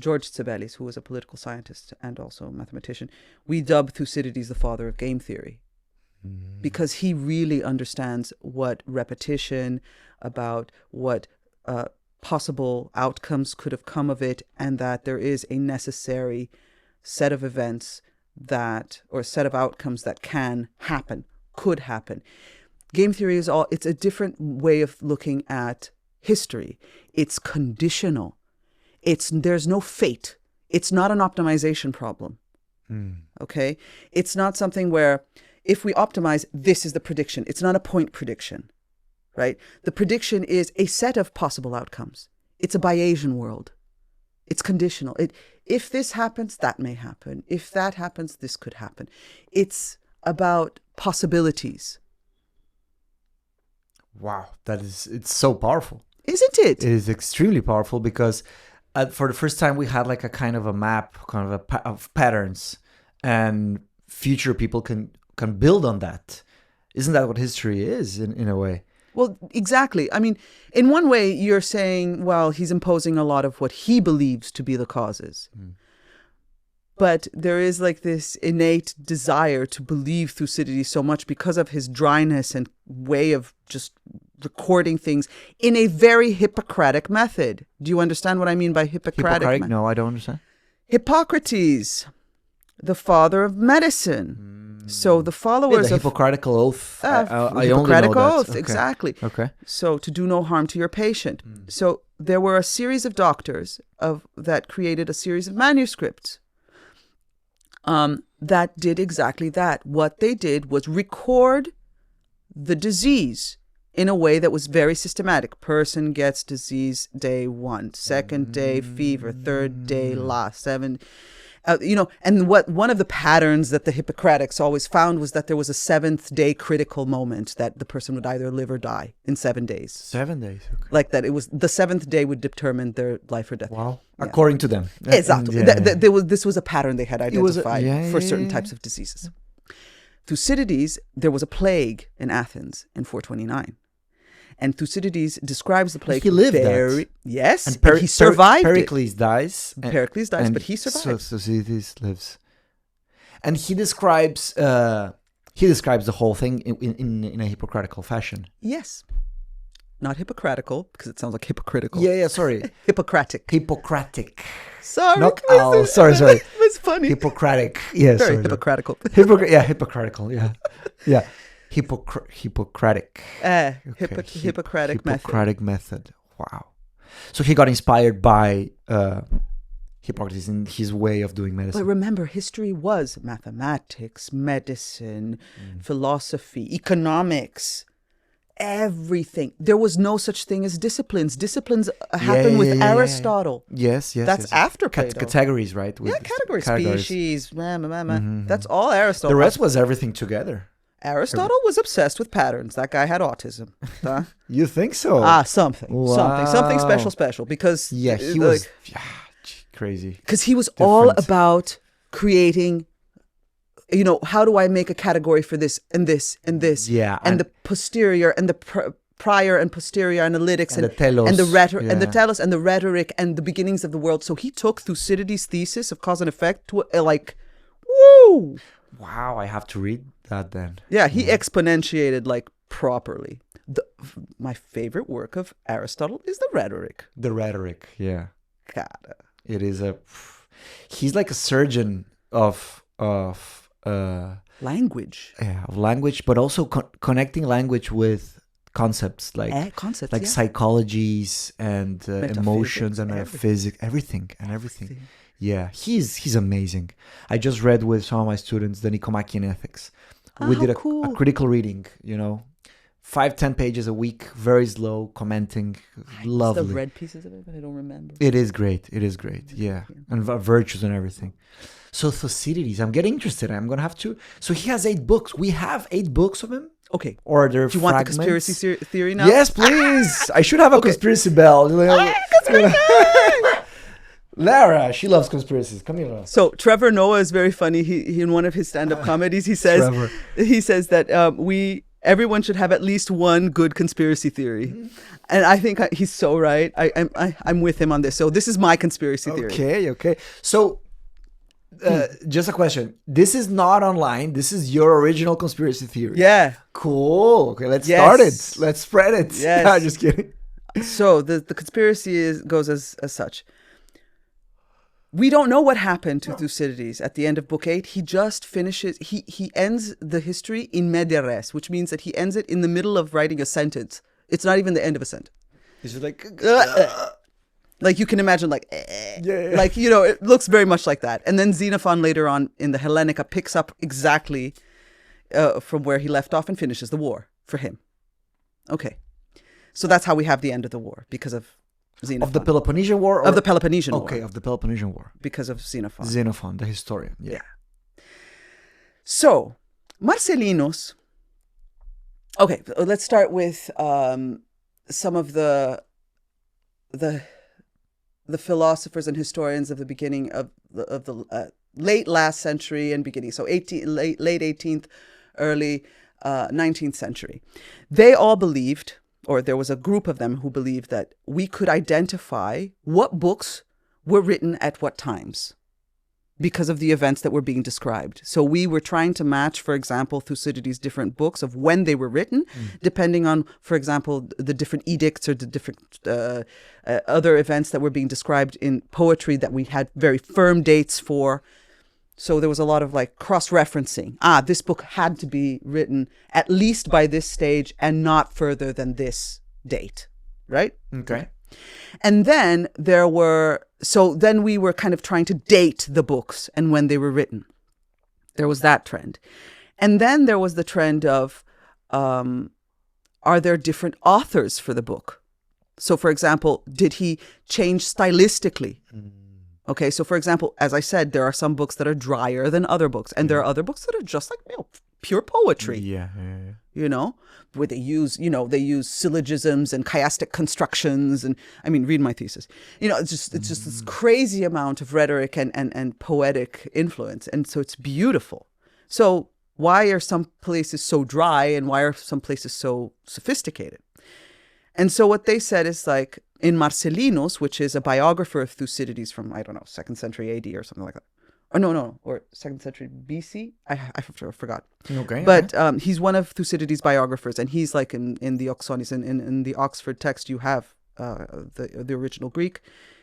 George Tsibellis, who was a political scientist and also a mathematician. We dub Thucydides the father of game theory, because he really understands what repetition, about what possible outcomes could have come of it, and that there is a necessary set of events or set of outcomes that can happen, could happen. Game theory it's a different way of looking at history. It's conditional. There's no fate. It's not an optimization problem. Okay? It's not something where if we optimize, this is the prediction. It's not a point prediction, right? The prediction is a set of possible outcomes. It's a Bayesian world. It's conditional. If this happens, that may happen. If that happens, this could happen. It's about possibilities. Wow, it's so powerful. Isn't it? It is extremely powerful, because for the first time we had like a kind of a map, kind of of patterns, and future people can build on that. Isn't that what history is in a way? Well, exactly. I mean, in one way you're saying, well, he's imposing a lot of what he believes to be the causes. But there is like this innate desire to believe Thucydides so much because of his dryness and way of just recording things in a very Hippocratic method. Do you understand what I mean by Hippocratic? No, I don't understand. Hippocrates, the father of medicine. So the followers of the Hippocratical oath. I Hippocratic only know oath, that. Okay. exactly. Okay. So to do no harm to your patient. So there were a series of doctors that created a series of manuscripts that did exactly that. What they did was record the disease in a way that was very systematic. Person gets disease day 1, second day fever, third day seven. And what one of the patterns that the Hippocratics always found was that there was a 7th-day critical moment that the person would either live or die in 7 days. 7 days. Okay. Like that, it was the 7th day would determine their life or death. Wow. Yeah. According to them. Exactly. This was a pattern they had identified for certain types of diseases. Thucydides, there was a plague in Athens in 429. And Thucydides describes the plague. He lived that. Yes, and he survived Pericles dies. Pericles dies, but he survived. So Thucydides lives. And he describes the whole thing in a Hippocratical fashion. Yes. Not Hippocratical, because it sounds like hypocritical. Yeah, sorry. Hippocratic. Sorry. Not sorry. It's funny. Hippocratic. Yeah, very hypocritical. Hippocratical. Yeah. Hippocratic. Hippocratic method. Wow. So he got inspired by Hippocrates in his way of doing medicine. But remember, history was mathematics, medicine, philosophy, economics, everything. There was no such thing as disciplines. Disciplines happened with Aristotle. Yes. That's after Plato. Categories, right? Categories. Species. That's all Aristotle. The rest was everything together. Aristotle was obsessed with patterns. That guy had autism. Huh? You think so? Something special. Because he was crazy. Because he was all about creating. How do I make a category for this and this and this? Yeah, and the posterior and the prior and posterior analytics and the telos and the rhetoric and the telos and the rhetoric and the beginnings of the world. So he took Thucydides' thesis of cause and effect to woo. Wow, I have to read that then. Yeah, he exponentiated properly. My favorite work of Aristotle is the Rhetoric. The Rhetoric, yeah. God. It is he's like a surgeon of language. Yeah, of language, but also connecting language with concepts like psychologies and emotions and metaphysics, everything. Yeah, he's amazing. I just read with some of my students the Nicomachean Ethics. We did a critical reading, 5-10 pages a week, very slow, commenting, lovely. I've read pieces of it, but I don't remember. It is great, yeah. And virtues and everything. So Thucydides, I'm getting interested. I'm going to have to... So he has 8 books. We have 8 books of him? Okay. Or are there Do you want the conspiracy theory now? Yes, please. I should have a conspiracy bell. Lara, she loves conspiracies. Come here, Lara. So Trevor Noah is very funny. He in one of his stand-up comedies, he says that everyone should have at least one good conspiracy theory, and I think he's so right. I'm with him on this. So this is my conspiracy theory. Okay. So just a question. This is not online. This is your original conspiracy theory. Yeah. Cool. Okay, let's start it. Let's spread it. Yes. No, just kidding. So the conspiracy goes as such. We don't know what happened to Thucydides at the end of Book 8. He just finishes, he ends the history in media res, which means that he ends it in the middle of writing a sentence. It's not even the end of a sentence. It's just like you can imagine it looks very much like that. And then Xenophon later on in the Hellenica picks up exactly from where he left off and finishes the war for him. Okay. So that's how we have the end of the war, because of Xenophon. Of the Peloponnesian War? Of the Peloponnesian War. Okay, of the Peloponnesian War. Because of Xenophon. Xenophon, the historian. Yeah. So, Marcellinus. Okay, let's start with some of the philosophers and historians of the beginning of the late last century and beginning. So late 18th, early 19th century. They all believed, or there was a group of them who believed, that we could identify what books were written at what times because of the events that were being described. So we were trying to match, for example, Thucydides' different books of when they were written, depending on, for example, the different edicts or the different other events that were being described in poetry that we had very firm dates for. So there was a lot of cross-referencing. This book had to be written at least by this stage and not further than this date, right? Okay. And then then we were kind of trying to date the books and when they were written. There was that trend. And then there was the trend of, are there different authors for the book? So for example, did he change stylistically? Okay, so for example, as I said, there are some books that are drier than other books, and there are other books that are just like pure poetry. Yeah. You know, where they use syllogisms and chiastic constructions, and I mean, read my thesis. You know, it's just this crazy amount of rhetoric and poetic influence, and so it's beautiful. So why are some places so dry, and why are some places so sophisticated? And so what they said is like in Marcellinus, which is a biographer of Thucydides from, I don't know, 2nd century AD or something like that. Or no, or 2nd century BC. I forgot. Okay. But he's one of Thucydides' biographers, and he's like in the Oxonis, in the Oxford text, you have the original Greek,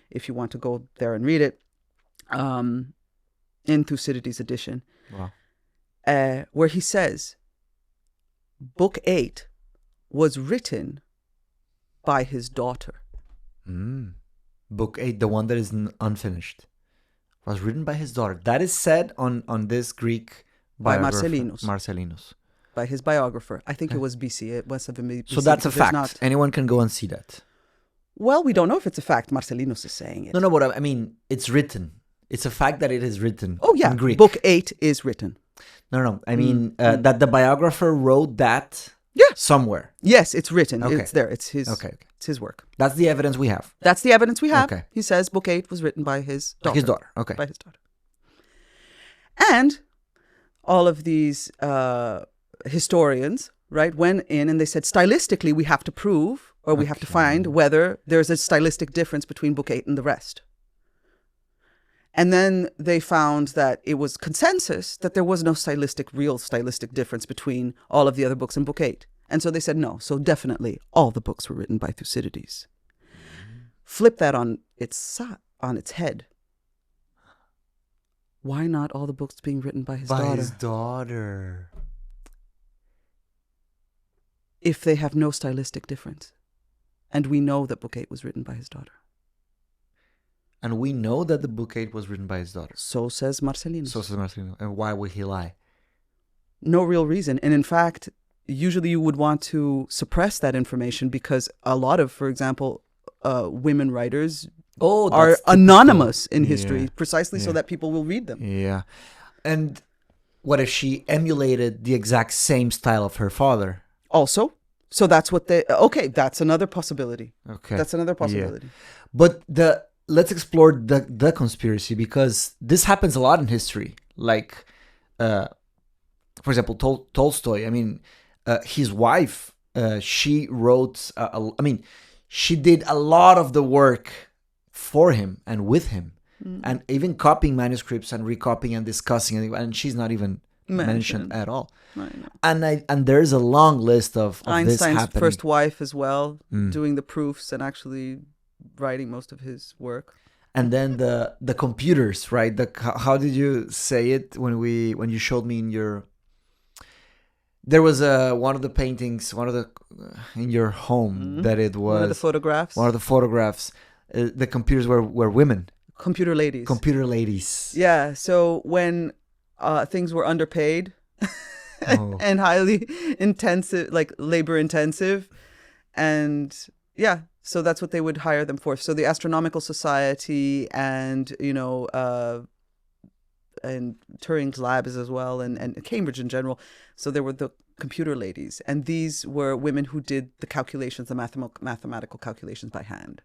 if you want to go there and read it, in Thucydides' edition. Wow. Where he says, Book 8 was written by his daughter. Book 8, the one that is unfinished, was written by his daughter. That is said on this Greek by biographer, Marcellinus. By his biographer. I think it was BC. It must have been BC. So that's a fact. Anyone can go and see that. Well, we don't know if it's a fact. Marcellinus is saying it. No, but I mean, it's written. It's a fact that it is written. Oh, yeah. In Greek. Book 8 is written. No. I mean, that the biographer wrote that somewhere. Yes, it's written. Okay. It's there. It's his. Okay. It's his work. That's the evidence we have. That's the evidence we have. Okay. He says Book 8 was written by his daughter. His daughter. Okay. By his daughter. And all of these historians, right, went in and they said, stylistically, we have to prove, or we have to find whether there's a stylistic difference between Book 8 and the rest. And then they found that it was consensus that there was no real stylistic difference between all of the other books in Book 8. And so they said no. So definitely all the books were written by Thucydides. Flip that on its head. Why not all the books being written by his daughter? By his daughter. If they have no stylistic difference. And we know that Book 8 was written by his daughter. And we know that the Book 8 was written by his daughter. So says Marcellinus. And why would he lie? No real reason. And in fact, usually you would want to suppress that information because a lot of, for example, women writers are anonymous in history, precisely so that people will read them. Yeah. And what if she emulated the exact same style of her father? Also. So that's what that's another possibility. Okay. That's another possibility. Yeah. But let's explore the conspiracy, because this happens a lot in history. Like, for example, Tolstoy, I mean, his wife, she wrote, she did a lot of the work for him and with him, and even copying manuscripts and recopying and discussing, and she's not even mentioned at all. And there's a long list of Einstein's this happening. first wife as well, doing the proofs and actually writing most of his work. And then the computers, right? How did you say it when you showed me in your? There was one of the paintings, in your home that it was one of the photographs. One of the photographs. The computers were women. Computer ladies. Computer ladies. Yeah. So when things were underpaid and highly intensive, like labor intensive, and so that's what they would hire them for. So the Astronomical Society and and Turing's labs as well, and Cambridge in general. So there were the computer ladies, and these were women who did the calculations, the mathematical calculations by hand.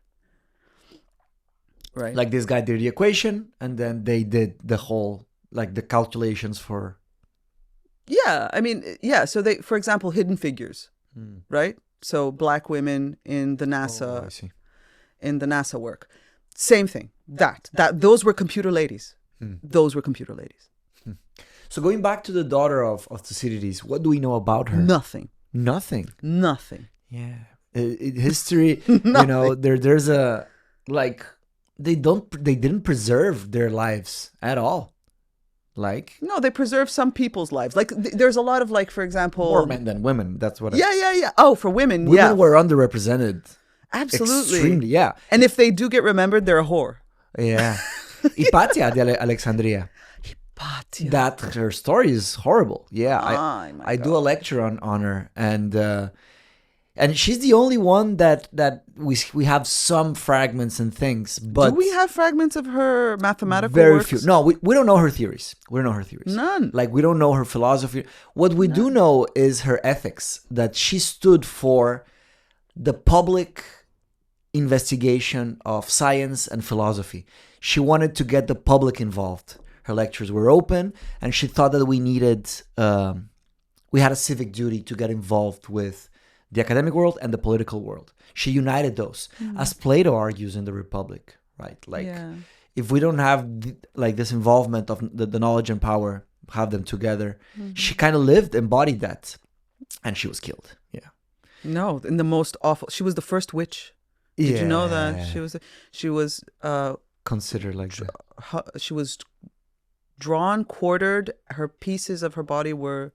Right. Like this guy did the equation, and then they did the whole, like the calculations for. Yeah, I mean, so they, for example, Hidden Figures, right? So black women in the NASA, in the NASA work, same thing. Those were computer ladies. Those were computer ladies. So going back to the daughter of Tucídides, what do we know about her? Nothing. Yeah, history. There's a like they didn't preserve their lives at all. Like, no, they preserve some people's lives. Like there's a lot of, like, for example, more men than women. That's what. Yeah. Oh, for women were underrepresented. Absolutely. Extremely, yeah. And if they do get remembered, they're a whore. Yeah. Hypatia de Alexandria. Hypatia. That her story is horrible. Yeah. I do a lecture on her, and And she's the only one that we have some fragments and things. But do we have fragments of her mathematical very works? few. No, we don't know her theories. We don't know her theories. None. Like, we don't know her philosophy. What we do know is her ethics, that she stood for the public investigation of science and philosophy. She wanted to get the public involved. Her lectures were open, and she thought that we had a civic duty to get involved with the academic world and the political world. She united those, as Plato argues in the Republic, right? Like, if we don't have this involvement of the knowledge and power, have them together. She kind of embodied that, and she was killed. Yeah. No, in the most awful. She was the first witch. Did you know that she was considered like that? She was drawn, quartered. Her pieces of her body were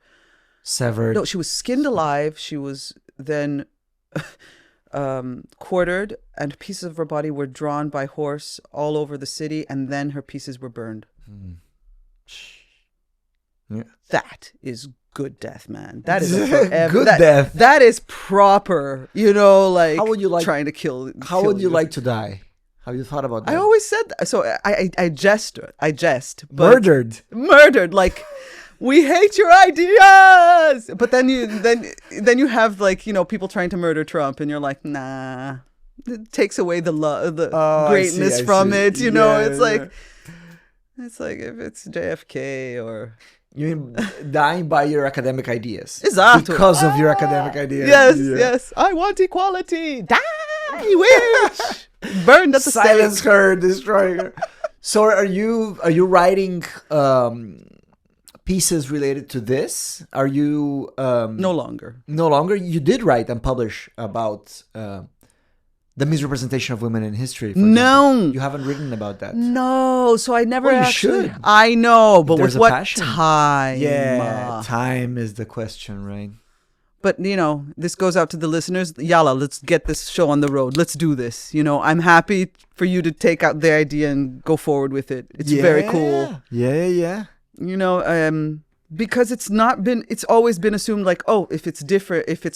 severed. No, she was skinned alive. She was then quartered, and pieces of her body were drawn by horse all over the city, and then her pieces were burned. Yeah. That is good death, man. That is a forever, good death. That is proper. Like, how would you like trying to kill? How would you like to die? Have you thought about that? I always said that. So I jest. But murdered. Like, we hate your ideas. But then you have people trying to murder Trump, and you're like, nah. It takes away the greatness from it. You know, it's like if it's JFK or. You mean dying by your academic ideas? Exactly. Because of your academic ideas. Yes. I want equality. Die, witch. Burned at the stake. Silence her, destroy her. So are you writing pieces related to this? Are you no longer? No longer. You did write and publish about the misrepresentation of women in history. For example. You haven't written about that. No, so I never you actually. should. I know, but with what passion. time? Yeah, time is the question, right? But, this goes out to the listeners. Yalla, let's get this show on the road. Let's do this. I'm happy for you to take out the idea and go forward with it. It's very cool. Yeah. Because it's always been assumed like, oh, if it's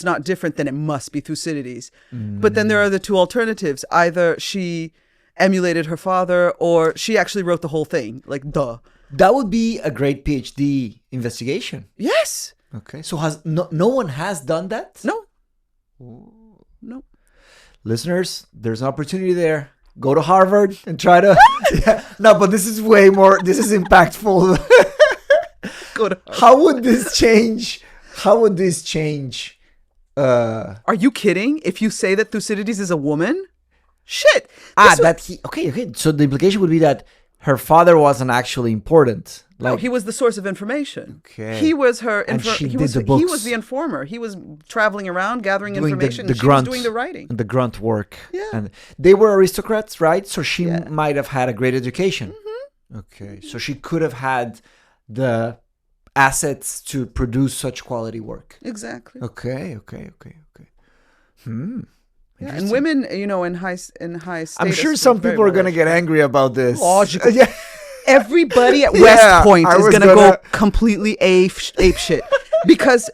not different, then it must be Thucydides. But then there are the two alternatives. Either she emulated her father, or she actually wrote the whole thing. Like, duh. That would be a great PhD investigation. Yes. Okay. So no one has done that? No. Listeners, there's an opportunity there. Go to Harvard and try to... No, but this is way more... This is impactful. How would this change? Are you kidding? If you say that Thucydides is a woman? Shit. Okay. So the implication would be that her father wasn't actually important. No, he was the source of information. Okay. He was her. He was the informer. He was traveling around gathering information. The and grunt, she was doing the writing. The grunt work. Yeah. And they were aristocrats, right? So she might have had a great education. Mm-hmm. Okay. So she could have had the assets to produce such quality work. Exactly. Okay. Yeah, and women, in high status. I'm sure some people are going to get angry about this. Logical. Yeah. Everybody at West Point is going to go completely ape shit. Because,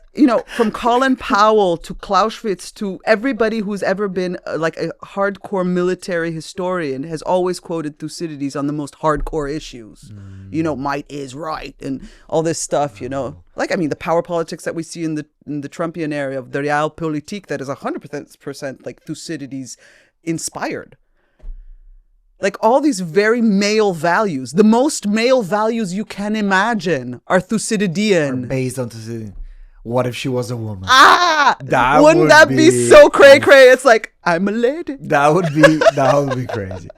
from Colin Powell to Clausewitz to everybody who's ever been like a hardcore military historian has always quoted Thucydides on the most hardcore issues. Might is right and all this stuff, the power politics that we see in the Trumpian area of the realpolitik that is 100% like Thucydides inspired. Like all these very male values, the most male values you can imagine are Thucydidean. Are based on Thucydides. What if she was a woman? Wouldn't that be so cray? It's like, I'm a lady. That would be crazy.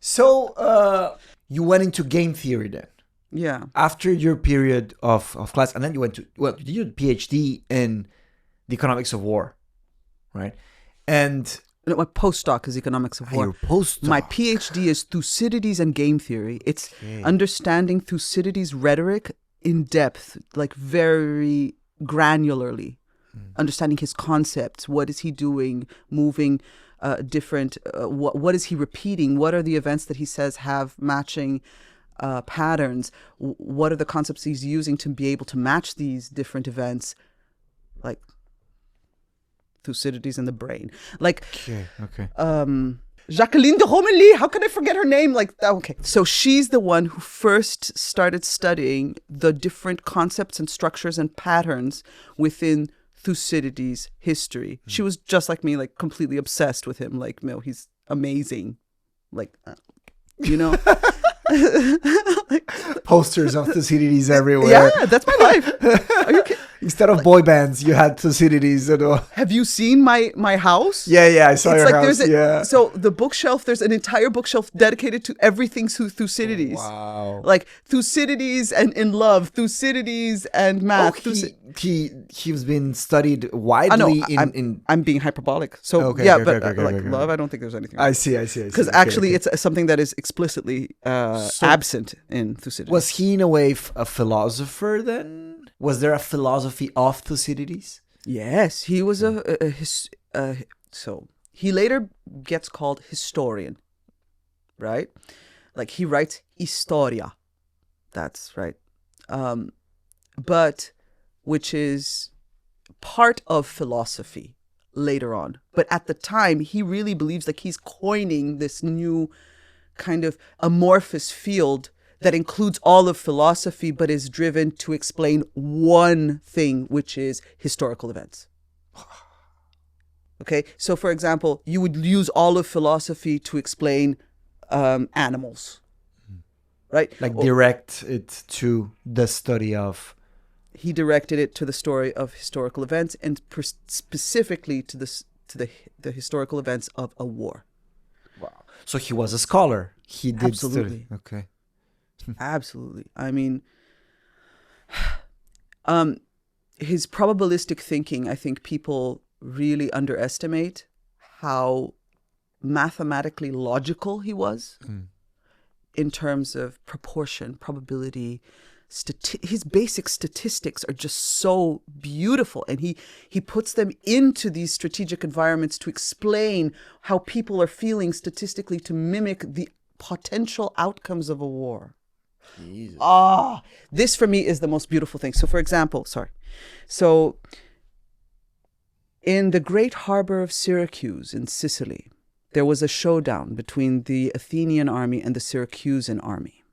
So you went into game theory then. Yeah. After your period of class, and then you did a PhD in the economics of war, right? And my postdoc is economics of war. Your postdoc. My PhD is Thucydides and game theory. It's understanding Thucydides' rhetoric in depth, like very granularly, understanding his concepts. What is he doing? Moving different. What is he repeating? What are the events that he says have matching patterns? What are the concepts he's using to be able to match these different events? Like Thucydides and the brain. Like, Okay. Jacqueline de Romilly, how can I forget her name? Like, okay. So she's the one who first started studying the different concepts and structures and patterns within Thucydides' history. She was just like me, like completely obsessed with him. Like, no, he's amazing. Like, you know? Posters of Tucídides everywhere. Yeah, that's my life. Are you kidding? Instead of boy bands, you had Tucídides. Have you seen my house? Yeah, I saw your house. So the bookshelf, there's an entire bookshelf dedicated to everything Thucydides. Wow. Like Thucydides and in love, Thucydides and math. He's been studied widely I'm being hyperbolic. So love, I don't think there's anything. I see. Because actually it's something that is explicitly absent in Thucydides. Was he in a way a philosopher then? Was there a philosophy of Thucydides? Yes, he was so he later gets called historian, right? Like he writes historia. That's right. But which is part of philosophy later on. But at the time, he really believes like he's coining this new kind of amorphous field that includes all of philosophy, but is driven to explain one thing, which is historical events. Okay, so for example, you would use all of philosophy to explain animals, right? Like direct it to the study of. He directed it to the story of historical events, and specifically to the historical events of a war. Wow! So he was a scholar. He did absolutely study. Okay. Absolutely. I mean, his probabilistic thinking, I think people really underestimate how mathematically logical he was in terms of proportion, probability. His basic statistics are just so beautiful, and he puts them into these strategic environments to explain how people are feeling statistically to mimic the potential outcomes of a war. Jesus. This for me is the most beautiful thing. So for example, so in the great harbor of Syracuse in Sicily, there was a showdown between the Athenian army and the Syracusan army.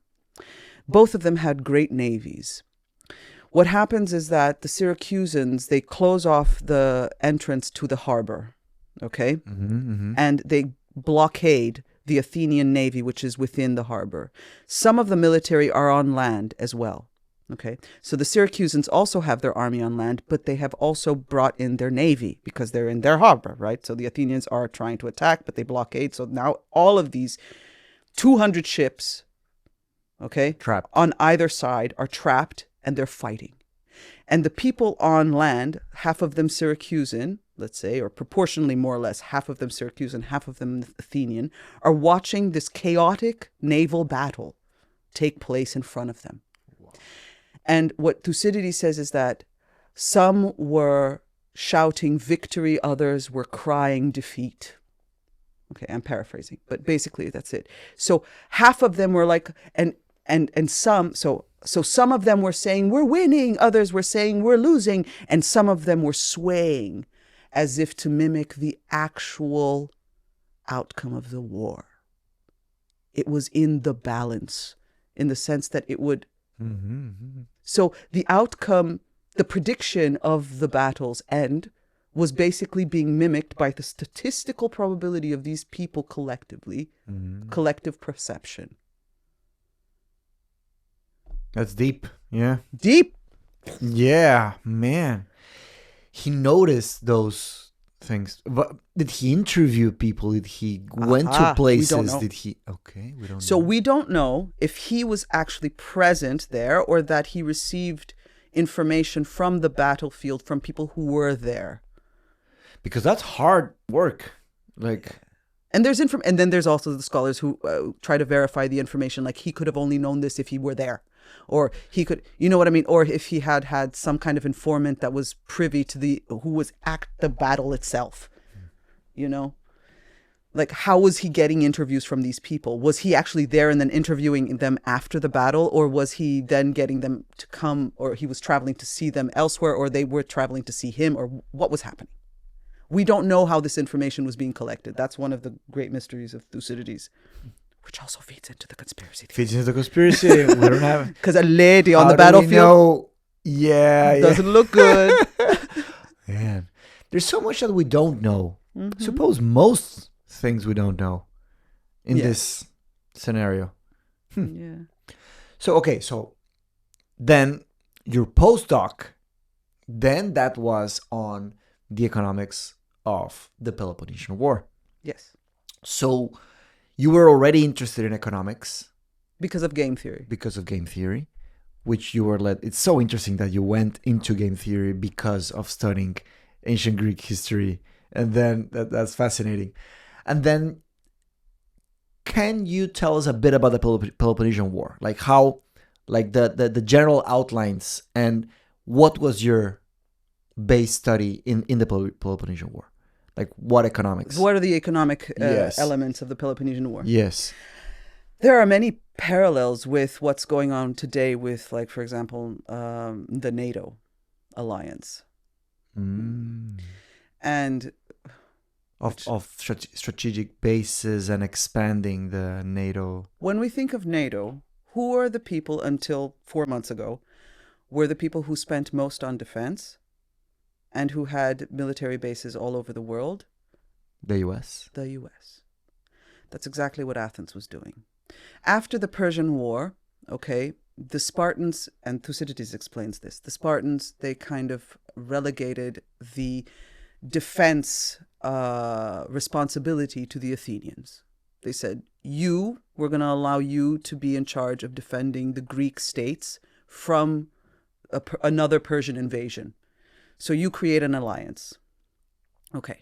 Both of them had great navies. What happens is that the Syracusans, they close off the entrance to the harbor, okay? And they blockade the Athenian navy, which is within the harbor. Some of the military are on land as well. Okay, so the Syracusans also have their army on land, but they have also brought in their navy because they're in their harbor, right? So the Athenians are trying to attack, but they blockade. So now all of these 200 ships, okay, trapped on either side are trapped, and they're fighting. And the people on land, half of them Syracusan, let's say, or proportionally more or less, half of them Syracusan, half of them Athenian, are watching this chaotic naval battle take place in front of them. Wow. And what Thucydides says is that some were shouting victory, others were crying defeat. Okay, I'm paraphrasing, but basically that's it. So half of them were like, and some, so some of them were saying, we're winning, others were saying, we're losing, and some of them were swaying as if to mimic the actual outcome of the war. It was in the balance, in the sense that it would... So the outcome, the prediction of the battle's end was basically being mimicked by the statistical probability of these people collectively, collective perception. That's deep. Yeah. Deep. Yeah, man. He noticed those things. But did he interview people? Did he went to places? We don't know. Did he? Okay, we don't know. So we don't know if he was actually present there or that he received information from the battlefield from people who were there. Because that's hard work. Like... And there's and then there's also the scholars who try to verify the information. Like he could have only known this if he were there, or he could, you know what I mean, or if he had had some kind of informant that was privy to who was at the battle itself. You know, like how was he getting interviews from these people? Was he actually there and then interviewing them after the battle, or was he then getting them to come, or he was traveling to see them elsewhere, or they were traveling to see him, or what was happening? We don't know how this information was being collected. That's one of the great mysteries of Thucydides, which also feeds into the conspiracy theory. Feeds into the conspiracy. We don't have... Because a lady on How the do we battlefield know? Yeah. doesn't look good. Man, there's so much that we don't know. Mm-hmm. Suppose most things we don't know in Yes. this scenario. Yeah. So then your postdoc, then that was on the economics of the Peloponnesian War. Yes. So you were already interested in economics Because of game theory. because of game theory, which you were led. It's so interesting that you went into game theory because of studying ancient Greek history. And then that's fascinating. And then can you tell us a bit about the Peloponnesian War? Like how, like the general outlines, and what was your base study in the Peloponnesian War? Like what economics? What are the economic Yes. elements of the Peloponnesian War? Yes. There are many parallels with what's going on today with, like, for example, the NATO alliance. And Of strategic bases and expanding the NATO. when we think of NATO, who are the people until 4 months ago were the people who spent most on defense and who had military bases all over the world? The US. The US. That's exactly what Athens was doing. After the Persian War, okay, the Spartans, and Thucydides explains this, the Spartans, they kind of relegated the defense responsibility to the Athenians. They said, we're going to allow you to be in charge of defending the Greek states from another Persian invasion. So you create an alliance. Okay.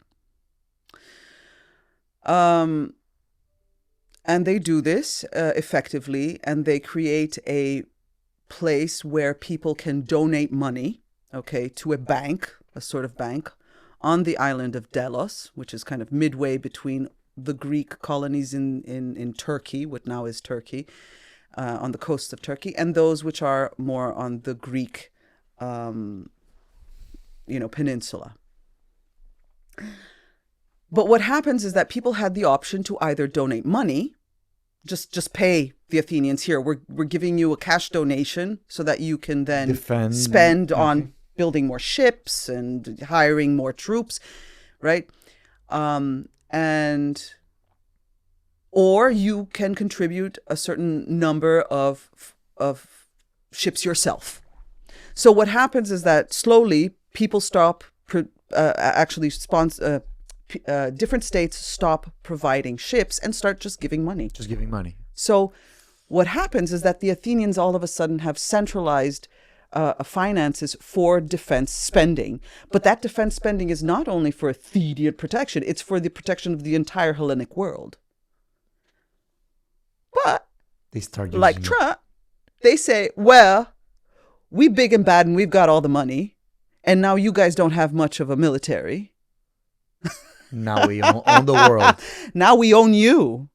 And they do this effectively, and they create a place where people can donate money, okay, to a bank, a sort of bank, on the island of Delos, which is kind of midway between the Greek colonies in Turkey, what now is Turkey, on the coast of Turkey, and those which are more on the Greek, peninsula. But what happens is that people had the option to either donate money, just pay the Athenians, here, we're giving you a cash donation so that you can then spend on building more ships and hiring more troops, right? Or you can contribute a certain number of ships yourself. So what happens is that slowly people stop different states stop providing ships and start just giving money. Just giving money. So what happens is that the Athenians all of a sudden have centralized finances for defense spending. But that defense spending is not only for Athenian protection, it's for the protection of the entire Hellenic world. But, they start like Trump, they say, well, we big and bad and we've got all the money, and now you guys don't have much of a military. Now we own the world. Now we own you.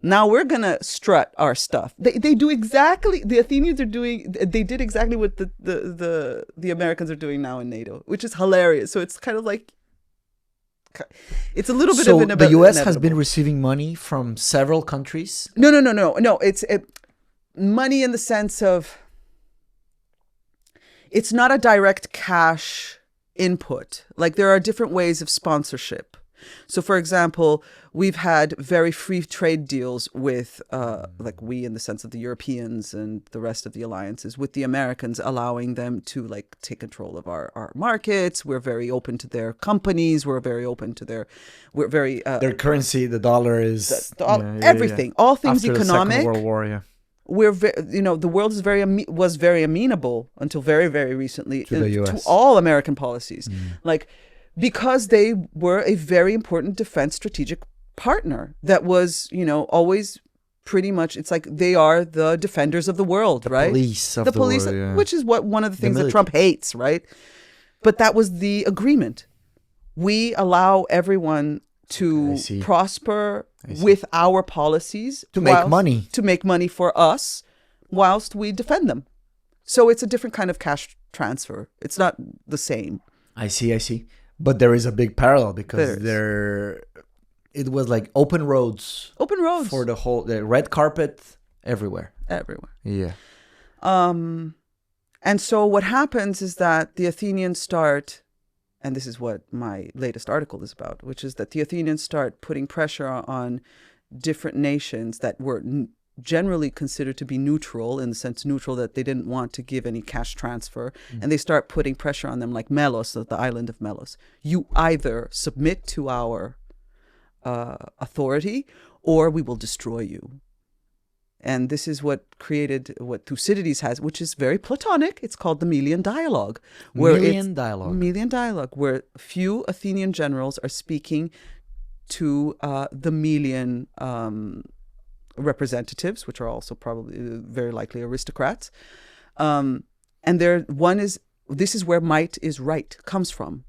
Now we're going to strut our stuff. They do exactly, the Athenians they did exactly what the Americans are doing now in NATO, which is hilarious. So it's kind of like, it's a little bit of an So the US has been receiving money from several countries? No. It's money in the sense of, it's not a direct cash input. Like, there are different ways of sponsorship. So, for example, we've had very free trade deals with, like we in the sense of the Europeans and the rest of the alliances, with the Americans, allowing them to like take control of our markets. We're very open to their companies. We're very open to their their currency, the dollar is everything. All things after economic. The Second World War, yeah. The world is was very amenable until very, very recently to all American policies. Like, because they were a very important defense strategic partner that was, always pretty much, it's like they are the defenders of the world, right? Police of the police, world, yeah. which is one of the things that Trump hates, right? But that was the agreement. We allow everyone to prosper with our policies. To make money. To make money for us whilst we defend them. So it's a different kind of cash transfer. It's not the same. I see. But there is a big parallel because There it was like open roads Open roads. for the red carpet everywhere. Everywhere. Yeah. And so what happens is that the Athenians start, and this is what my latest article is about, which is that the Athenians start putting pressure on different nations that were generally considered to be neutral, in the sense neutral that they didn't want to give any cash transfer. And they start putting pressure on them, like Melos, the island of Melos. You either submit to our authority or we will destroy you. And this is what created what Tucídides has, which is very Platonic. It's called the Melian Dialogue. Melian Dialogue. Melian Dialogue, where few Athenian generals are speaking to the Melian representatives, which are also probably very likely aristocrats. And this is where might is right comes from,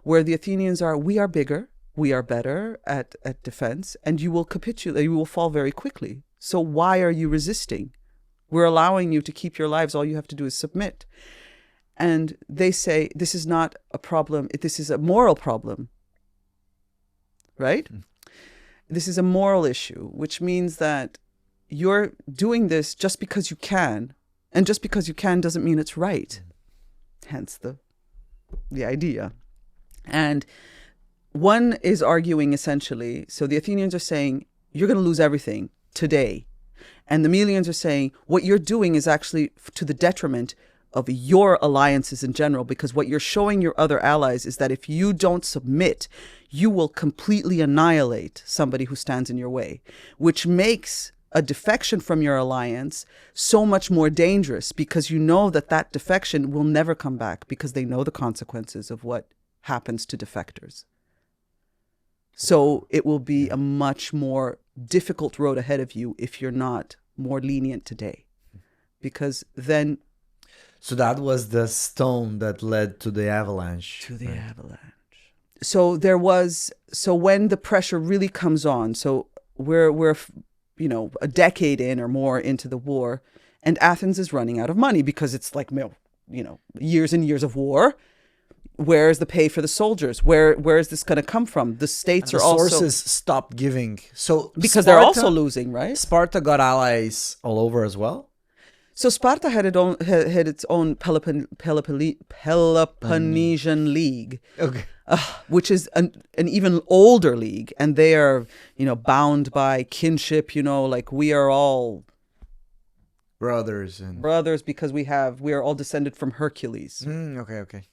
where the Athenians are, we are bigger, we are better at defense, and you will capitulate, you will fall very quickly. So why are you resisting? We're allowing you to keep your lives. All you have to do is submit. And they say, this is not a problem. This is a moral problem. Right? This is a moral issue, which means that you're doing this just because you can. And just because you can doesn't mean it's right. Hence the idea. And one is arguing essentially, so the Athenians are saying, you're going to lose everything today. And the Melians are saying, what you're doing is actually to the detriment of your alliances in general, because what you're showing your other allies is that if you don't submit, you will completely annihilate somebody who stands in your way, which makes a defection from your alliance so much more dangerous, because you know that that defection will never come back, because they know the consequences of what happens to defectors. So it will be a much more difficult road ahead of you if you're not more lenient today, because then... So that was the stone that led to the avalanche. To the avalanche. So when the pressure really comes on, so we're a decade in or more into the war, and Athens is running out of money because it's like, years and years of war. Where is the pay for the soldiers? Where is this going to come from? The states are also... sources stopped giving. So because they're also losing, right? Sparta got allies all over as well? So Sparta had its own Peloponnesian League, okay. Which is an even older league. And they are, bound by kinship, like we are all... Brothers because we are all descended from Hercules. Okay.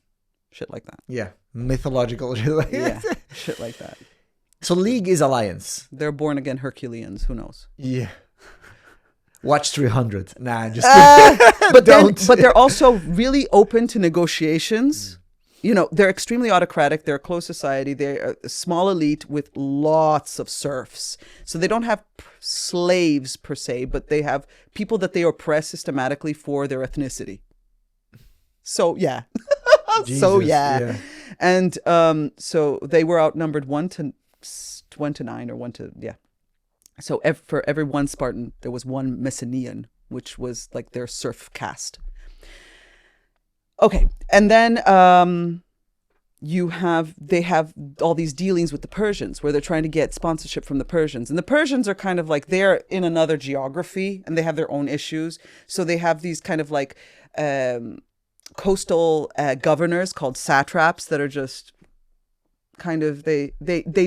Shit like that. Yeah. Mythological shit like yeah, shit like that. So league is alliance. They're born again Herculeans. Who knows? Yeah. Watch 300. Nah, just but they're also really open to negotiations. They're extremely autocratic. They're a closed society. They're a small elite with lots of serfs. So they don't have slaves per se, but they have people that they oppress systematically for their ethnicity. So, yeah. Jesus, so, yeah. And so they were outnumbered 1 to 9 or 1 to, yeah. So for every one Spartan, there was one Messenian, which was like their serf caste. Okay. And then they have all these dealings with the Persians where they're trying to get sponsorship from the Persians. And the Persians are kind of like, they're in another geography and they have their own issues. So they have these kind of like coastal governors called satraps that are just kind of, they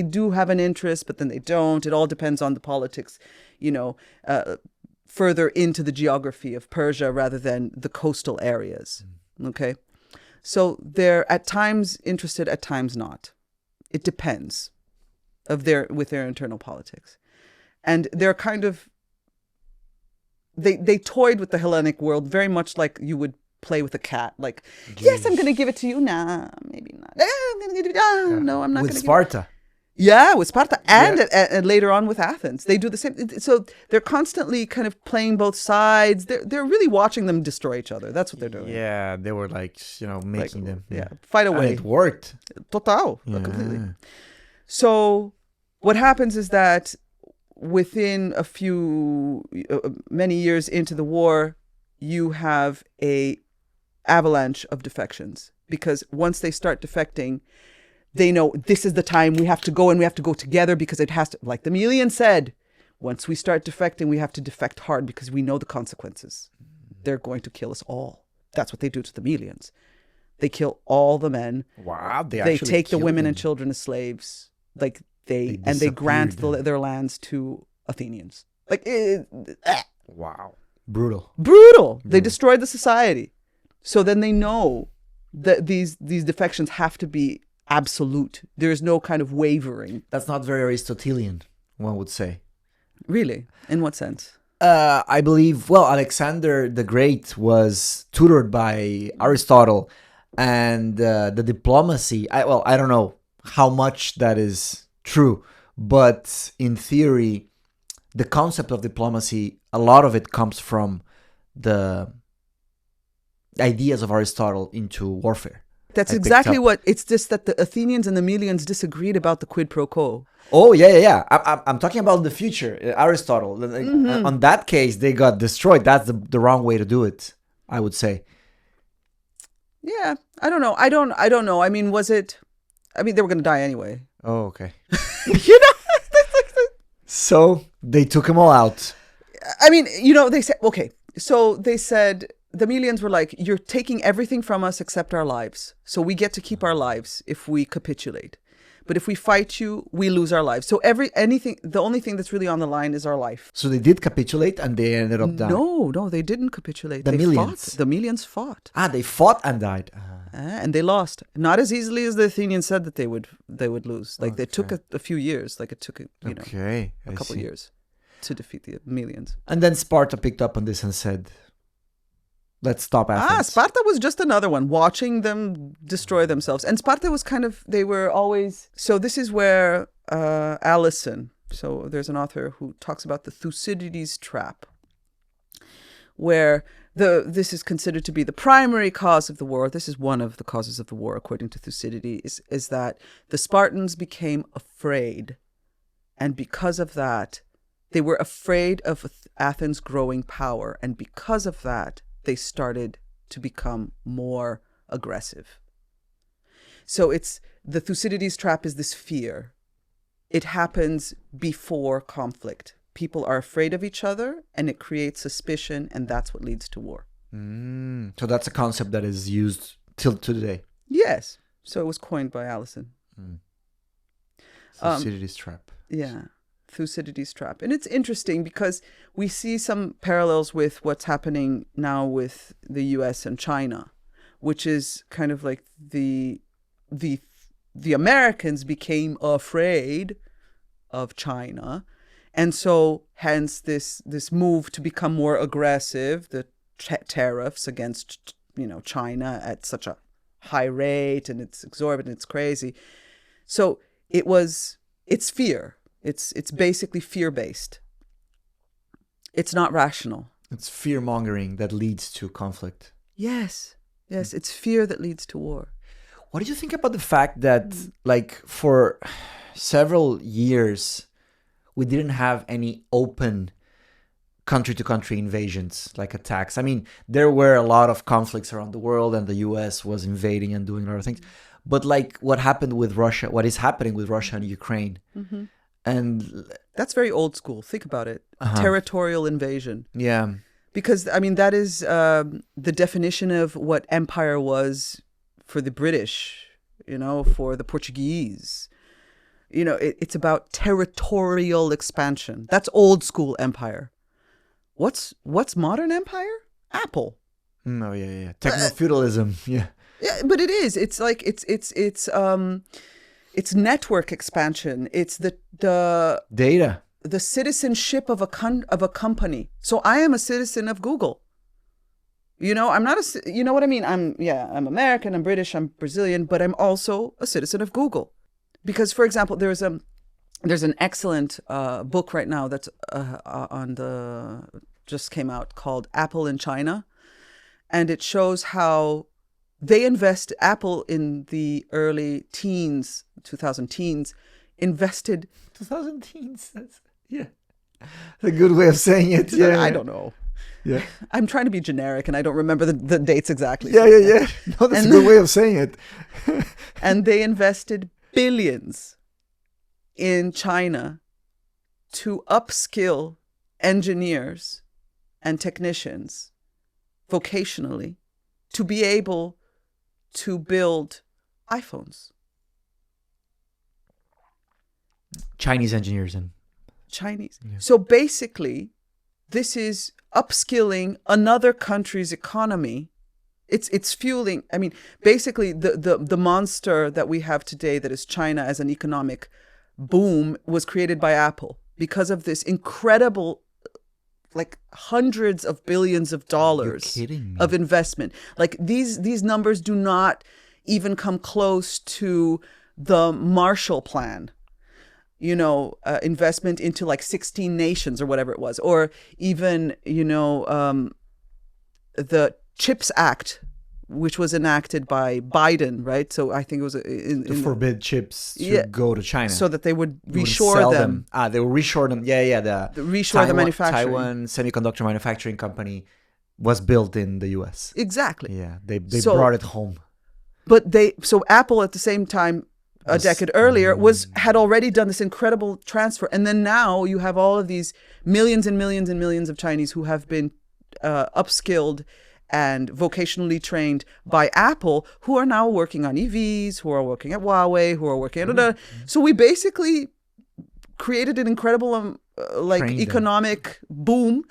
do have an interest, but then they don't. It all depends on the politics, further into the geography of Persia rather than the coastal areas. Okay. So they're at times interested, at times not. It depends with their internal politics. And they're kind of, they toyed with the Hellenic world very much like you would play with a cat. Like, yes, I'm going to give it to you. Nah, maybe not. I'm going to give it. No, I'm not going to. With Sparta. Yeah, with Sparta and later on with Athens. They do the same. So they're constantly kind of playing both sides. They're really watching them destroy each other. That's what they're doing. Yeah, they were like, making them. Yeah, fight away. And it worked. Total. Yeah. Completely. So what happens is that within many years into the war, you have a avalanche of defections, because once they start defecting, They know this is the time we have to go, and we have to go together because it has to, like the Melian said, once we start defecting, we have to defect hard because we know the consequences. They're going to kill us all. That's what they do to the Melians. They kill all the men. Wow, they take the women and children as slaves. Like they grant their lands to Athenians. Like wow, brutal. They destroyed the society. So then they know that these defections have to be absolute. There is no kind of wavering. That's not very Aristotelian, one would say. Really? In what sense? I believe, Alexander the Great was tutored by Aristotle, and the diplomacy, I don't know how much that is true, but in theory, the concept of diplomacy, a lot of it comes from the ideas of Aristotle into warfare. That's exactly what, it's just that the Athenians and the Melians disagreed about the quid pro quo. Oh, yeah. I'm talking about the future, Aristotle. On that case, they got destroyed. That's the wrong way to do it, I would say. Yeah, I don't know. I don't know. I mean, they were going to die anyway. Oh, okay. You know? So they took them all out. I mean, they said, okay. So they said, the Melians were like, you're taking everything from us except our lives. So we get to keep our lives if we capitulate. But if we fight you, we lose our lives. So the only thing that's really on the line is our life. So they did capitulate and they ended up dying? No, they didn't capitulate. The Melians? The Melians fought. They fought and died. And they lost. Not as easily as the Athenians said that they would lose. Like, they took a few years. Like, it took, a couple of years to defeat the Melians. And then Sparta picked up on this and said, let's stop Athens. Sparta was just another one, watching them destroy themselves. And Sparta was they were always... So this is where Allison, so there's an author who talks about the Thucydides trap, where this is considered to be the primary cause of the war. This is one of the causes of the war, according to Thucydides, is that the Spartans became afraid. And because of that, they were afraid of Athens' growing power. And because of that, they started to become more aggressive. So the Thucydides trap is this fear. It happens before conflict. People are afraid of each other, and it creates suspicion, and that's what leads to war. So that's a concept that is used till today. Yes. So it was coined by Allison. Thucydides trap. Yeah. Thucydides trap. And it's interesting because we see some parallels with what's happening now with the US and China, which is kind of like the Americans became afraid of China. And so hence this move to become more aggressive, the tariffs against, China at such a high rate, and it's exorbitant, it's crazy. So it's fear. It's basically fear-based. It's not rational. It's fear-mongering that leads to conflict. Yes, it's fear that leads to war. What do you think about the fact that, for several years, we didn't have any open country-to-country invasions, like attacks? I mean, there were a lot of conflicts around the world, and the US was invading and doing a lot of things. But what happened with Russia, what is happening with Russia and Ukraine? Mm-hmm. And that's very old school. Think about it. Territorial invasion. Yeah. Because, I mean, that is the definition of what empire was for the British, for the Portuguese. It's about territorial expansion. That's old school empire. What's modern empire? Apple. Oh, yeah. Tecno-feudalism. Yeah. Yeah, but it is. It's like it's network expansion. It's the data, the citizenship of a company. So I am a citizen of Google. I'm not you know what I mean? I'm American, I'm British, I'm Brazilian, but I'm also a citizen of Google. Because, for example, there's an excellent book right now that's just came out called Apple in China, and it shows how Apple in the early teens, 2000 teens, invested 2000 teens. That's a good way of saying it. Yeah, I don't know. Yeah, I'm trying to be generic, and I don't remember the dates exactly. Yeah. No, that's a good way of saying it. And they invested billions in China to upskill engineers and technicians vocationally to be able to build iPhones. Chinese engineers and Chinese. Yeah. So basically, this is upskilling another country's economy. It's fueling. I mean, basically, the monster that we have today, that is China as an economic boom, was created by Apple because of this incredible, like hundreds of billions of dollars You're kidding me. of investment. Like these numbers do not even come close to the Marshall Plan. Investment into like 16 nations or whatever it was, or even, the CHIPS Act, which was enacted by Biden, right? So I think it was to forbid chips to go to China. so that they would You wouldn't reshore sell them. They will reshore them. Yeah. The Reshore the manufacturing. Taiwan Semiconductor Manufacturing Company was built in the U.S. Exactly. Yeah, they brought it home. But so Apple at the same time, a decade earlier, had already done this incredible transfer. And then now you have all of these millions and millions and millions of Chinese who have been upskilled and vocationally trained by Apple, who are now working on EVs, who are working at Huawei, who are working at... So we basically created an incredible economic boom.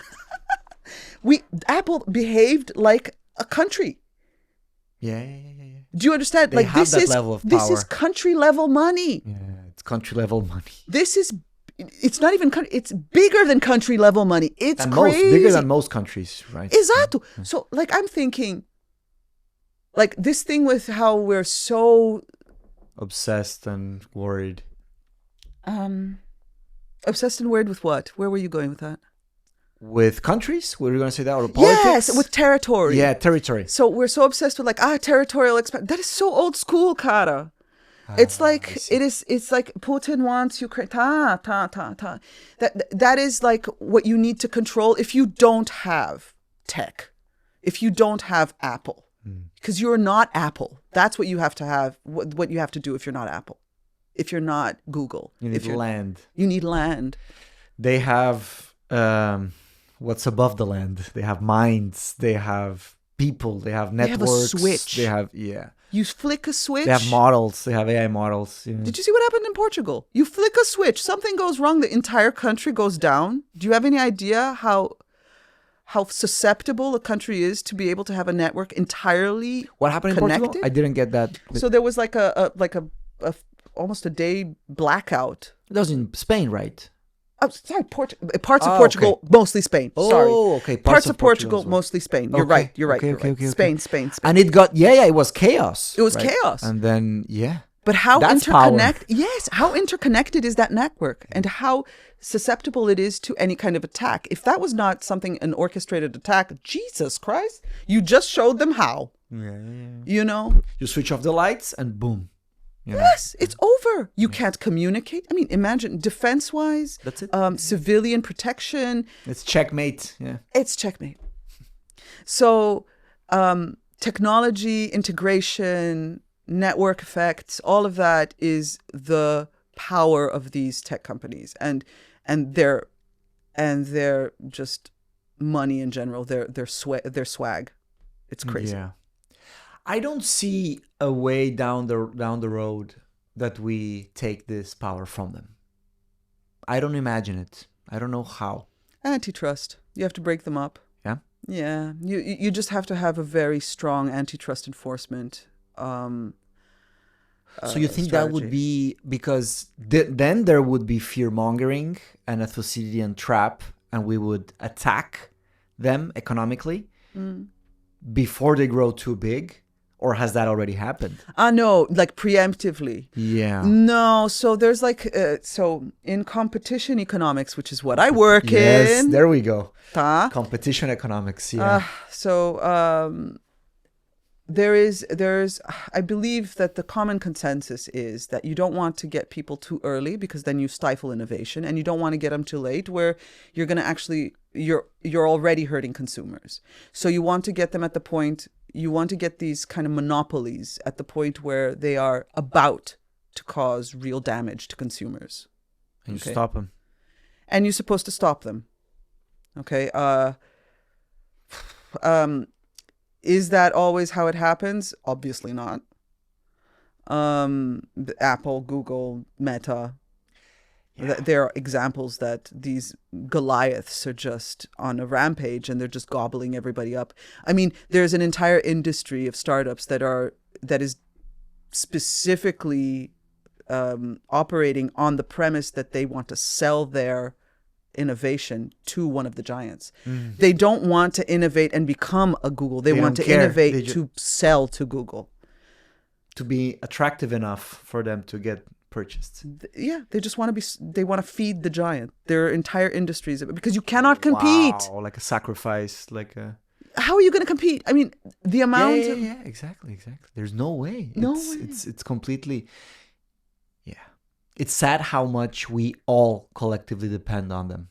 Apple behaved like a country. Yeah. Do you understand? They have that level of This power. is country level money. Yeah, it's country level money. It's not even, it's bigger than country level money. It's crazy. Bigger than most countries, right? Exactly. So I'm thinking, this thing with how we're so obsessed and worried. Obsessed and worried with what? Where were you going with that? With countries? Were you going to say that? Or politics? Yes, with territory. Yeah, territory. So we're so obsessed with territorial expansion. That is so old school, Kara. It's like it's like Putin wants Ukraine. That is like what you need to control if you don't have tech, if you don't have Apple, because you're not Apple. That's what you have to have. What you have to do if you're not Apple, if you're not Google. You need land. You need land. They have what's above the land. They have minds. They have people. They have networks. They have a switch. They have You flick a switch. They have models. They have AI models. Yeah. Did you see what happened in Portugal? You flick a switch, something goes wrong, the entire country goes down. Do you have any idea how susceptible a country is to be able to have a network entirely What happened in connected? Portugal? I didn't get that. So there was like a almost a day blackout. That was in Spain, right? Oh, sorry, parts of Portugal, okay. mostly Spain. Sorry. Okay. Parts of Portugal, mostly Spain. You're right. Okay. Spain. And it got, it was chaos. It was right? chaos. And then, But how That's how interconnected is that network, and how susceptible it is to any kind of attack? If that was not an orchestrated attack, Jesus Christ, you just showed them how. Yeah. You switch off the lights and boom. Yes, it's over. You can't communicate. I mean, imagine defense-wise. That's it. Civilian protection. It's checkmate. Yeah. It's checkmate. So, technology, integration, network effects, all of that is the power of these tech companies, and their just money in general, their swag. It's crazy. Yeah. I don't see a way down the road that we take this power from them. I don't imagine it. I don't know how. Antitrust. You have to break them up. Yeah? Yeah. You just have to have a very strong antitrust enforcement. So you think strategy. that would be because then there would be fear-mongering and a Thucydidean trap, and we would attack them economically before they grow too big? Or has that already happened? No, like preemptively. Yeah. No, so there's so in competition economics, which is what I work in. Yes, there we go. Ta. Competition economics, yeah. There's I believe that the common consensus is that you don't want to get people too early, because then you stifle innovation, and you don't want to get them too late where you're going to actually, you're already hurting consumers. So you want to get them at the point, you want to get these kind of monopolies at the point where they are about to cause real damage to consumers. And you stop them. And you're supposed to stop them. Okay. Is that always how it happens? Obviously not. Apple, Google, Meta. There are examples that these Goliaths are just on a rampage and they're just gobbling everybody up. I mean, there's an entire industry of startups that is specifically operating on the premise that they want to sell their innovation to one of the giants. They don't want to innovate and become a Google. They want to innovate to sell to Google. To be attractive enough for them to get purchased. They just want to they want to feed the giant. There are entire industries because you cannot compete. Wow, like a sacrifice, like a... How are you going to compete? I mean, the amount of... Yeah, exactly. There's no way. It's completely... Yeah. It's sad how much we all collectively depend on them.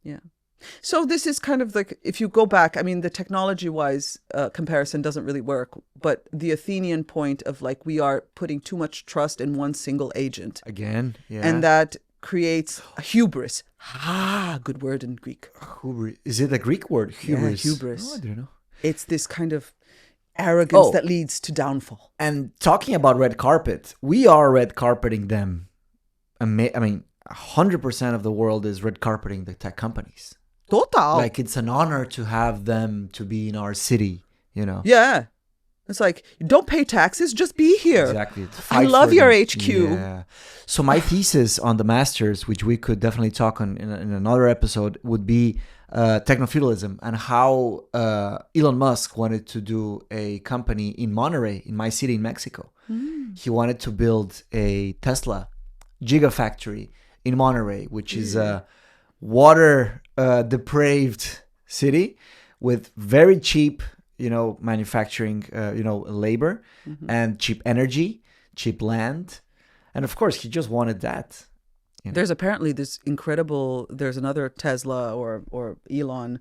Yeah. So this is kind of like, if you go back, I mean, the technology-wise comparison doesn't really work, but the Athenian point of like, we are putting too much trust in one single agent. Again, yeah. And that creates a hubris. Good word in Greek. Is it a Greek word? Hubris. Yeah, hubris. Oh, I don't know. It's this kind of arrogance that leads to downfall. And talking about red carpet, we are red carpeting them. I mean, 100% of the world is red carpeting the tech companies. Total. Like, it's an honor to have them to be in our city, you know? Yeah. It's like, don't pay taxes, just be here. Exactly. I love your HQ. Yeah. So my thesis on the masters, which we could definitely talk on in another episode, would be Techno-feudalism and how Elon Musk wanted to do a company in Monterrey, in my city in Mexico. He wanted to build a Tesla gigafactory in Monterrey, which is a water depraved city with very cheap, manufacturing, labor and cheap energy, cheap land. And of course, he just wanted that. There's apparently there's another Tesla or Elon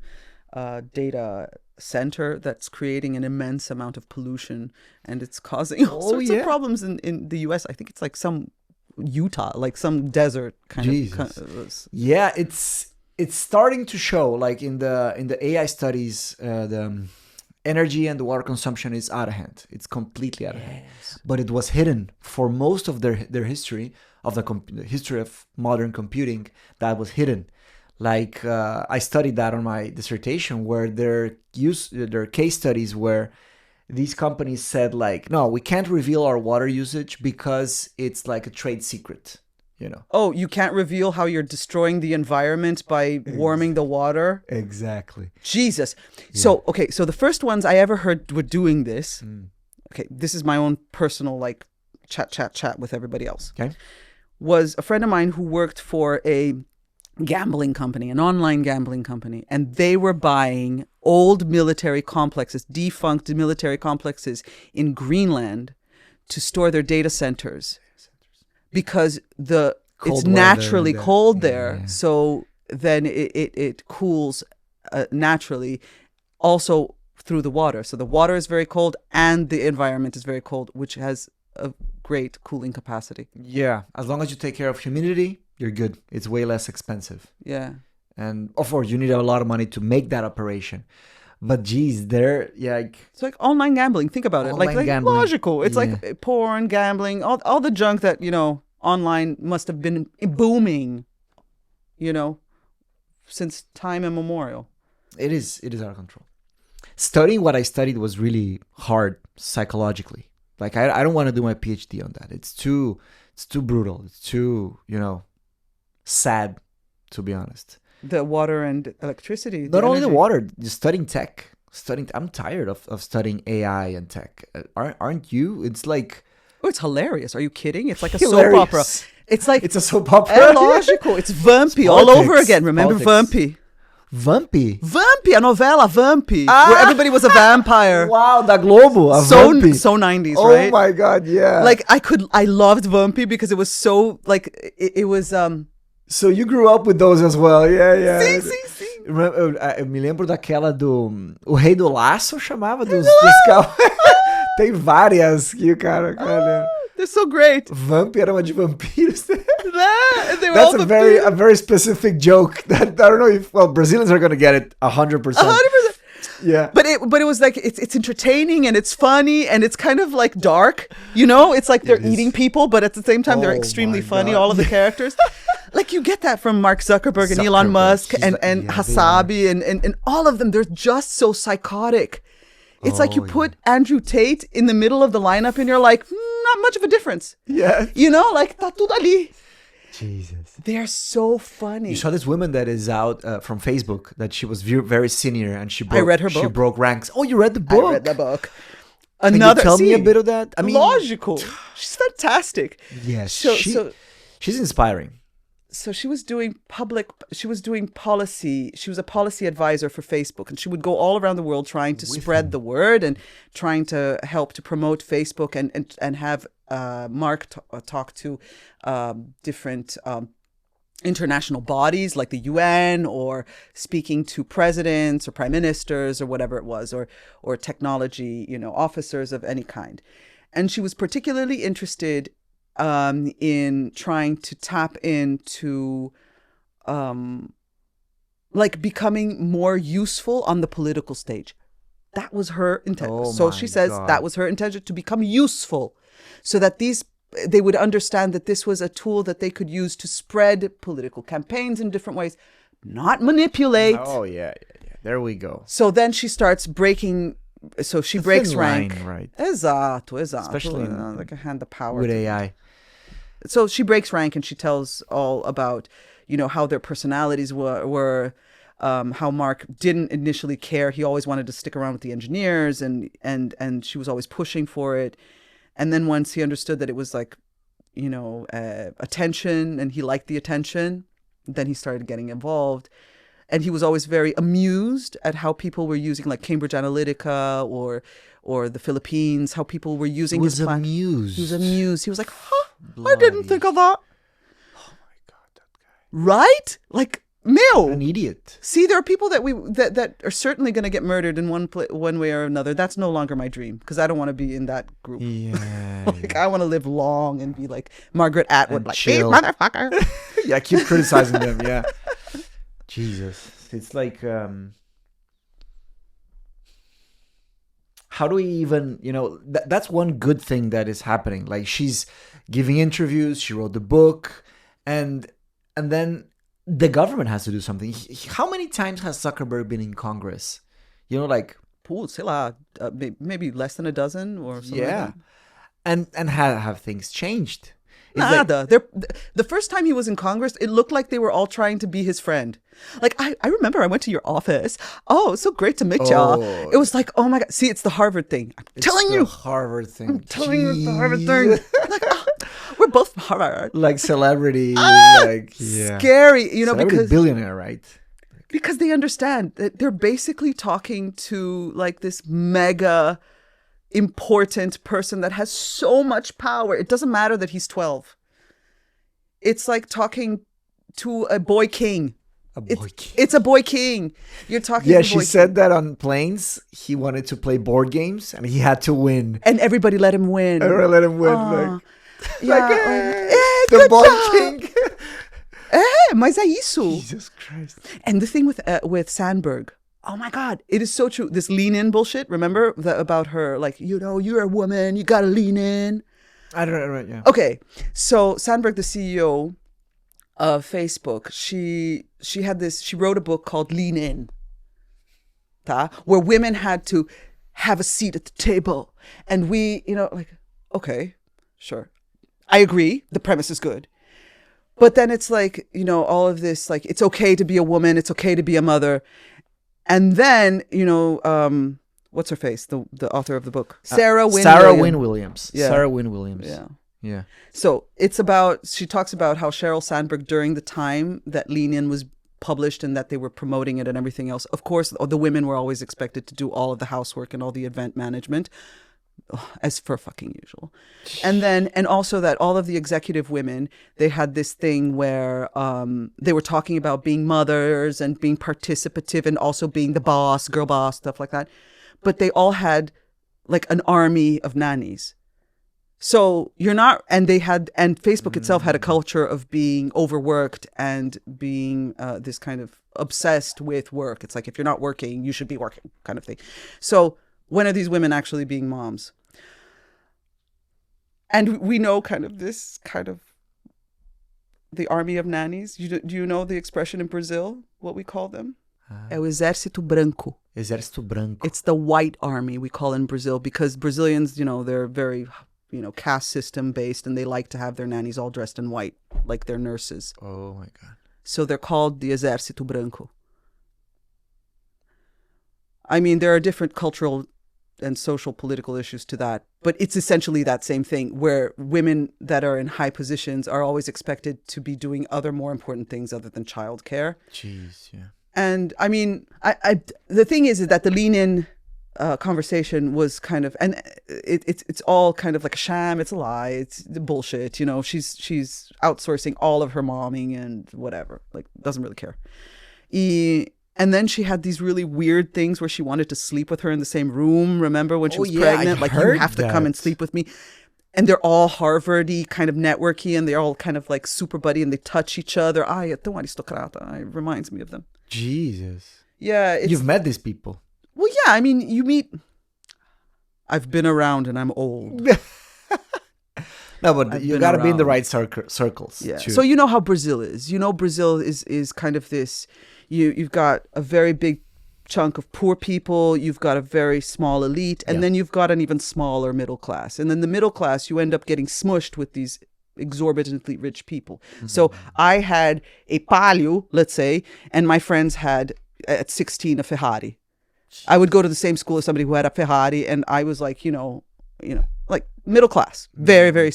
data center that's creating an immense amount of pollution, and it's causing all sorts of problems in the US. I think it's like some Utah, like some desert kind of. Yeah, it's starting to show, like in the AI studies, the energy and the water consumption is out of hand. It's completely out of hand. But it was hidden for most of their history of the history of modern computing. That was hidden. Like I studied that on my dissertation, where their case studies where these companies said, like, no, we can't reveal our water usage because it's like a trade secret. Oh, you can't reveal how you're destroying the environment by warming the water? Exactly. Jesus. Yeah. So the first ones I ever heard were doing this. Okay, this is my own personal, like, chat with everybody else. Okay. Was a friend of mine who worked for a gambling company, an online gambling company, and they were buying old military complexes, defunct military complexes in Greenland to store their data centers. Because it's naturally cold there, so then it cools naturally, also through the water. So the water is very cold and the environment is very cold, which has a great cooling capacity. Yeah, as long as you take care of humidity, you're good. It's way less expensive. Yeah. And of course, you need a lot of money to make that operation. But geez, it's like online gambling. Think about it. Like gambling. Logical. It's like porn, gambling, all the junk that, online must have been booming, since time immemorial. It is out of control. Studying what I studied was really hard psychologically. Like I don't want to do my PhD on that. It's too brutal. It's too, sad, to be honest. The water and electricity. Not only the water, just studying tech. I'm tired of studying AI and tech. Aren't you? It's like... Oh, it's hilarious. Are you kidding? It's like a soap opera. It's like... It's a soap opera. Illogical. It's Vampy all over again. Remember Vampy? Vampy? Vampy, a novela, Vampy. Where everybody was a vampire. Wow, da Globo, a Vampy. So 90s, right? Oh my God, yeah. Like, I loved Vampy because it was so, like, it was... So you grew up with those as well, yeah. Sim. Eu me lembro daquela do... O Rei do Laço chamava dos carros. Tem várias que o cara... They're so great. Vamp era uma de vampiros. They were That's all a very specific joke that I don't know if Brazilians are gonna get it 100%. 100%. Yeah. But it was like it's entertaining and it's funny and it's kind of like dark, you know? It's like they're eating people, but at the same time they're extremely funny, all of the characters. Like you get that from Mark Zuckerberg and Elon Musk and Hasabi and all of them. They're just so psychotic. It's like you put Andrew Tate in the middle of the lineup and you're like, not much of a difference. Yeah. You know, like tá tudo ali. Jesus. They're so funny. You saw this woman that is out from Facebook that she was very senior and she broke, I read her book. She broke ranks. Oh, you read the book? I read the book. Can you tell me a bit of that? I mean, logical. She's fantastic. Yes. She's inspiring. So she was doing policy. She was a policy advisor for Facebook, and she would go all around the world trying to spread the word and trying to help to promote Facebook and have Mark talk to different international bodies like the UN, or speaking to presidents or prime ministers or whatever it was, or technology, officers of any kind. And she was particularly interested in trying to tap into like becoming more useful on the political stage. That was her intention. So she says that was her intention, to become useful, so that they would understand that this was a tool that they could use to spread political campaigns in different ways, not manipulate. Oh, yeah. There we go. So then she starts breaking. So she breaks rank. Line, right. Exato. Especially like a hand of power. With AI. So she breaks rank and she tells all about, how their personalities were how Mark didn't initially care. He always wanted to stick around with the engineers and she was always pushing for it. And then once he understood that it was like, attention, and he liked the attention, then he started getting involved. And he was always very amused at how people were using like Cambridge Analytica or the Philippines, how people were using his plan. He was amused. He was like, I didn't think of that. Oh my God, that guy. Right? Like, an idiot. See, there are people that are certainly going to get murdered in one way or another. That's no longer my dream, because I don't want to be in that group. Yeah. I want to live long and be like Margaret Atwood, and like, chill. hey, motherfucker. Yeah, keep criticizing them. Yeah. Jesus, it's like, how do we even, that's one good thing that is happening. Like, she's giving interviews, she wrote the book, and then the government has to do something. How many times has Zuckerberg been in Congress? Sei lá, maybe less than a dozen or something. Yeah. Like and have things changed? Nada. The first time he was in Congress, it looked like they were all trying to be his friend. Like, I remember I went to your office. Oh, it's so great to meet y'all. It was like, oh my God. See, it's the Harvard thing. I'm telling you. Harvard thing. I'm telling you it's the Harvard thing. Like, we're both from Harvard. Like celebrity. Scary, celebrity because billionaire, right? Because they understand that they're basically talking to like this mega important person that has so much power. It doesn't matter that he's 12. It's like talking to a boy king. It's a boy king. You're talking to a boy she said that on planes. He wanted to play board games and he had to win. And everybody let him win. Everybody let him win. The boy job. king. Mas é isso. Jesus Christ. And the thing with Sandberg, oh my God, it is so true. This lean in bullshit, remember about her, like, you're a woman, you gotta lean in. I don't know, right, yeah. Okay, so Sandberg, the CEO of Facebook, she wrote a book called Lean In, where women had to have a seat at the table. And we, okay, sure. I agree, the premise is good. But then it's like, all of this, like, it's okay to be a woman, it's okay to be a mother. And then, what's her face? The author of the book, Sarah Wynne Williams. Yeah. Sarah Wynne Williams. Yeah. So she talks about how Sheryl Sandberg, during the time that Lean In was published and that they were promoting it and everything else, of course, the women were always expected to do all of the housework and all the event management, as per fucking usual. And also that all of the executive women, they had this thing where they were talking about being mothers and being participative and also being the boss, girl boss, stuff like that. But they all had like an army of nannies. So you're not, and Facebook itself had a culture of being overworked and being this kind of obsessed with work. It's like, if you're not working, you should be working kind of thing. So when are these women actually being moms? And we know the army of nannies. Do you know the expression in Brazil, what we call them? É o exército branco. Exército branco. It's the white army we call in Brazil, because Brazilians, they're very, caste system based, and they like to have their nannies all dressed in white, like their nurses. Oh my God. So they're called the exército branco. I mean, there are different cultural and social political issues to that, but it's essentially that same thing, where women that are in high positions are always expected to be doing other more important things other than childcare. Jeez, yeah. And I mean, the thing is that the lean-in conversation was kind of, and it's all kind of like a sham. It's a lie. It's bullshit. She's outsourcing all of her momming and whatever. Like, doesn't really care. And then she had these really weird things where she wanted to sleep with her in the same room. Remember when she was pregnant? Like, you have to come and sleep with me. And they're all Harvard-y, kind of networky, and they're all kind of like super buddy, and they touch each other. It reminds me of them. Jesus. Yeah. You've met these people. Well, yeah. I mean, you meet... I've been around and I'm old. No, but you got to be in the right circles. Yeah. So you know how Brazil is. Brazil is kind of this... You've got a very big chunk of poor people, you've got a very small elite, and then you've got an even smaller middle class. And then the middle class, you end up getting smushed with these exorbitantly rich people. Mm-hmm. So I had a Palio, let's say, and my friends had, at 16, a Ferrari. I would go to the same school as somebody who had a Ferrari, and I was like, like middle class. Very, very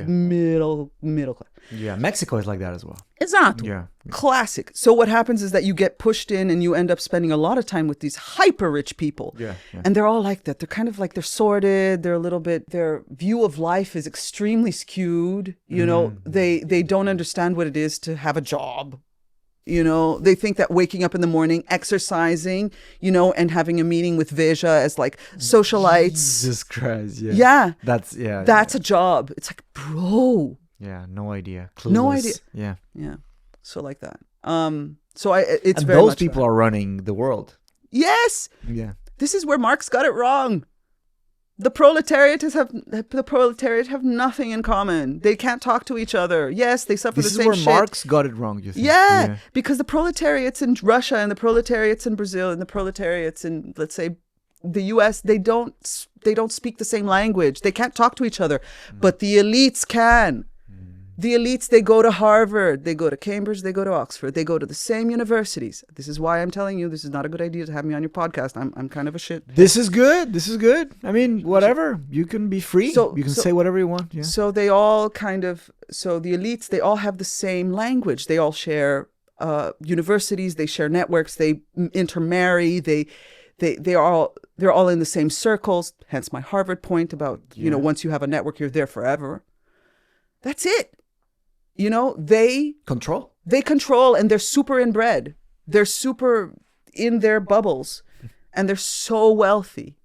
middle class. Yeah, Mexico is like that as well. Exato. Yeah. Classic. So what happens is that you get pushed in and you end up spending a lot of time with these hyper rich people. Yeah. And they're all like that. They're kind of like, they're sordid. They're a little bit, their view of life is extremely skewed. They don't understand what it is to have a job. They think that waking up in the morning, exercising, and having a meeting with Veja as like socialites. Jesus Christ. Yeah. Yeah. That's a job. It's like, bro. Yeah, no idea. Clueless. No idea. Yeah. Yeah. So like that. It's and very those much people that. are running the world. Yes. Yeah. This is where Marx got it wrong. The proletariat have nothing in common. They can't talk to each other. Yes, they suffer the same shit. This is where Marx got it wrong, you think? Yeah, because the proletariats in Russia and the proletariats in Brazil and the proletariats in, let's say, the US, they don't speak the same language. They can't talk to each other, but the elites can. The elites, they go to Harvard, they go to Cambridge, they go to Oxford, they go to the same universities. This is why I'm telling you, this is not a good idea to have me on your podcast. I'm kind of a shit. This is good. I mean, whatever. You can be free. You can say whatever you want. Yeah. So they all so the elites, they all have the same language. They all share universities, they share networks, they intermarry, they're all in the same circles. Hence my Harvard point about, once you have a network, you're there forever. That's it. They control, and they're super inbred. They're super in their bubbles, and they're so wealthy.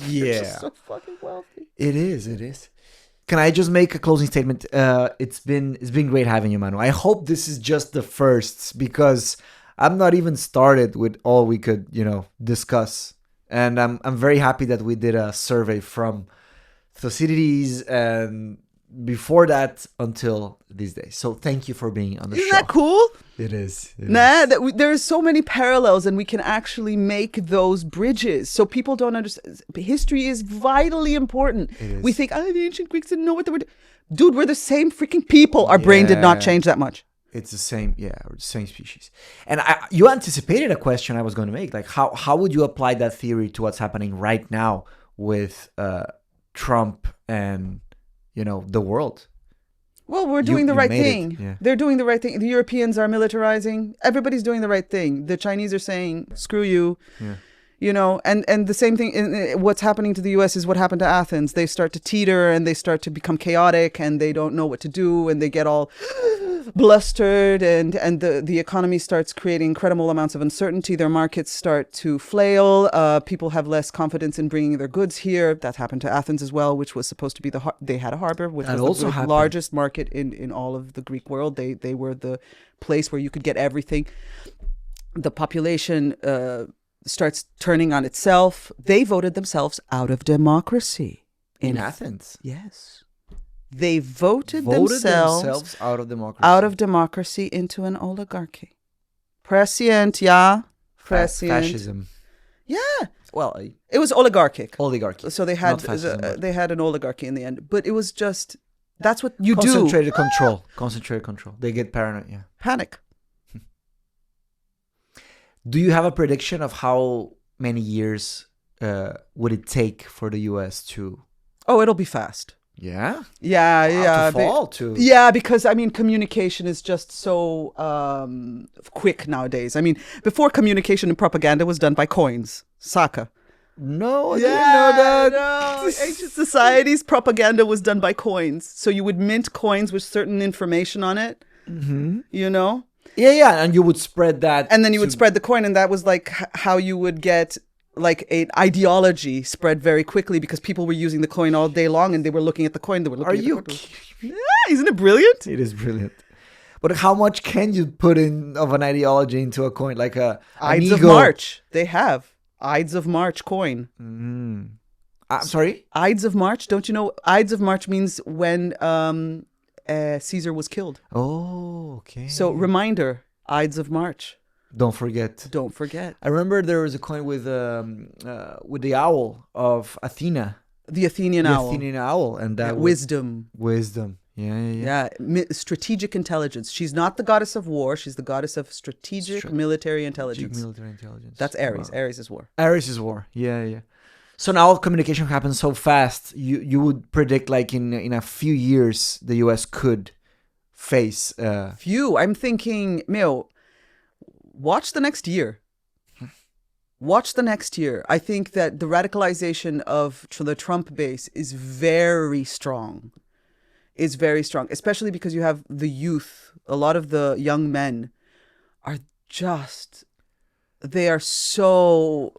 Yeah. They're just so fucking wealthy. It is. Can I just make a closing statement? It's been great having you, Manu. I hope this is just the first, because I'm not even started with all we could, discuss. And I'm very happy that we did a survey from Tucídides and before that until these days. So thank you for being on the show. Isn't that cool? It is. There's so many parallels, and we can actually make those bridges. So people don't understand. History is vitally important. It is. We think, the ancient Greeks didn't know what they were doing. Dude, we're the same freaking people. Our brain did not change that much. It's the same, we're the same species. And you anticipated a question I was going to make. Like, how would you apply that theory to what's happening right now with Trump and the world? Well, we're doing the right thing. Yeah. They're doing the right thing. The Europeans are militarizing. Everybody's doing the right thing. The Chinese are saying, screw you. Yeah. You know, and the same thing, what's happening to the U.S. is what happened to Athens. They start to teeter and they start to become chaotic and they don't know what to do and they get all blustered and the economy starts creating incredible amounts of uncertainty. Their markets start to flail. People have less confidence in bringing their goods here. That happened to Athens as well, which was supposed to be they had a harbor, which That was also the largest market in all of the Greek world. They were the place where you could get everything. The population starts turning on itself. They voted themselves out of democracy. In Athens? Yes. They voted themselves out of democracy into an oligarchy. Prescient, yeah. Prescient. Fascism. Yeah. Well, it was oligarchic. Oligarchy. So they had an oligarchy in the end. But it was just, that's what you do. Concentrated control. They get paranoid, yeah. Panic. Do you have a prediction of how many years would it take for the U.S. to... Oh, it'll be fast. Yeah? Yeah. Yeah, because, I mean, communication is just so quick nowadays. I mean, before communication and propaganda was done by coins. Saka. No, I didn't know that. No. Ancient societies, propaganda was done by coins. So you would mint coins with certain information on it, you know? Yeah, and you would spread that. And then you would spread the coin, and that was like how you would get like an ideology spread very quickly because people were using the coin all day long and they were looking at the coin. Are you? Yeah, isn't it brilliant? It is brilliant. But how much can you put in of an ideology into a coin? Like Ides of March. They have Ides of March coin. Sorry? Ides of March. Don't you know? Ides of March means when Caesar was killed. Oh, okay. So reminder, Ides of March. Don't forget. Don't forget. I remember there was a coin with the owl of Athena. The Athenian owl. The Athenian owl, and that wisdom. Wisdom. Yeah. Strategic intelligence. She's not the goddess of war. She's the goddess of strategic military intelligence. That's Aries. Wow. Aries is war. Aries is war. Yeah. So now communication happens so fast. You would predict like in a few years the U.S. could face. I'm thinking, watch the next year. Watch the next year. I think that the radicalization of the Trump base is very strong. Is very strong, especially because you have the youth. A lot of the young men are they are so...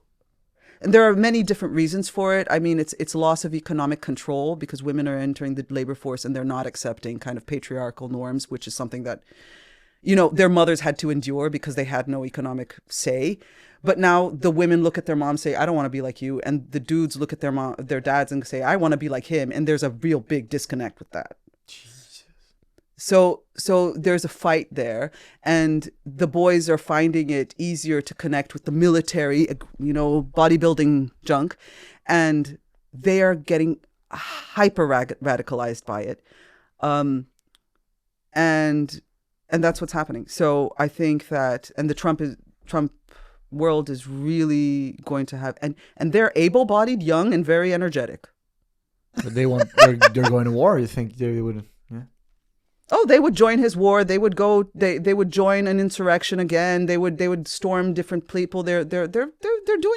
And there are many different reasons for it. I mean, it's loss of economic control because women are entering the labor force and they're not accepting kind of patriarchal norms, which is something that, their mothers had to endure because they had no economic say. But now the women look at their moms, say, I don't want to be like you. And the dudes look at their dads and say, I want to be like him. And there's a real big disconnect with that. Jesus. So there's a fight there. And the boys are finding it easier to connect with the military, bodybuilding junk. And they are getting hyper radicalized by it. And that's what's happening. So I think that, and the Trump world is really going to have, and they're able-bodied, young, and very energetic. But they're going to war. You think they would? Yeah. Oh, they would join his war. They would go. They would join an insurrection again. They would storm different people. They're doing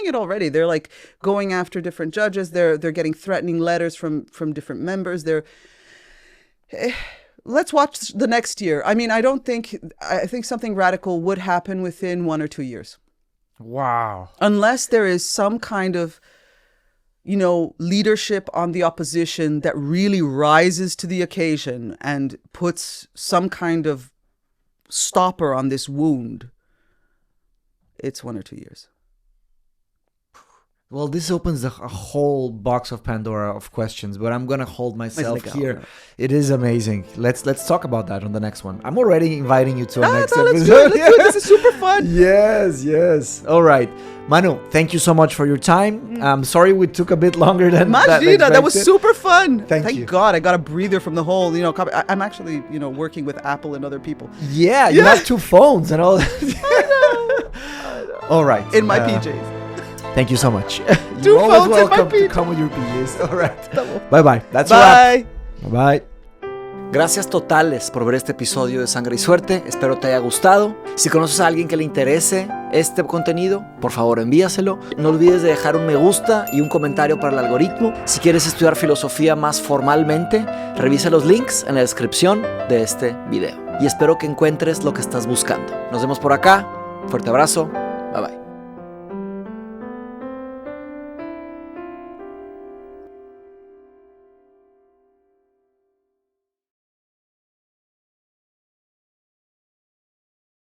it already. They're like going after different judges. They're getting threatening letters from different members. Let's watch the next year. I mean, I think something radical would happen within 1 or 2 years. Wow. Unless there is some kind of, leadership on the opposition that really rises to the occasion and puts some kind of stopper on this wound, it's 1 or 2 years. Well, this opens a whole box of Pandora of questions, but I'm gonna hold myself here. It is amazing. Let's talk about that on the next one. I'm already inviting you to a next episode. Let's do it. This is super fun. Yes. All right, Manu, thank you so much for your time. I'm sorry we took a bit longer than that was super fun. Thank you. God, I got a breather from the whole. I'm actually working with Apple and other people. Yeah, you have 2 phones and all that. I know. All right, in my PJs. Thank you so much. 2 You're always phones in my welcome to PJs. come with your PJs. All right. Bye-bye. That's Bye. a wrap. Bye-bye. Gracias totales por ver este episodio de Sangre y Suerte. Espero te haya gustado. Si conoces a alguien que le interese este contenido, por favor envíaselo. No olvides de dejar un me gusta y un comentario para el algoritmo. Si quieres estudiar filosofía más formalmente, revisa los links en la descripción de este video. Y espero que encuentres lo que estás buscando. Nos vemos por acá. Fuerte abrazo.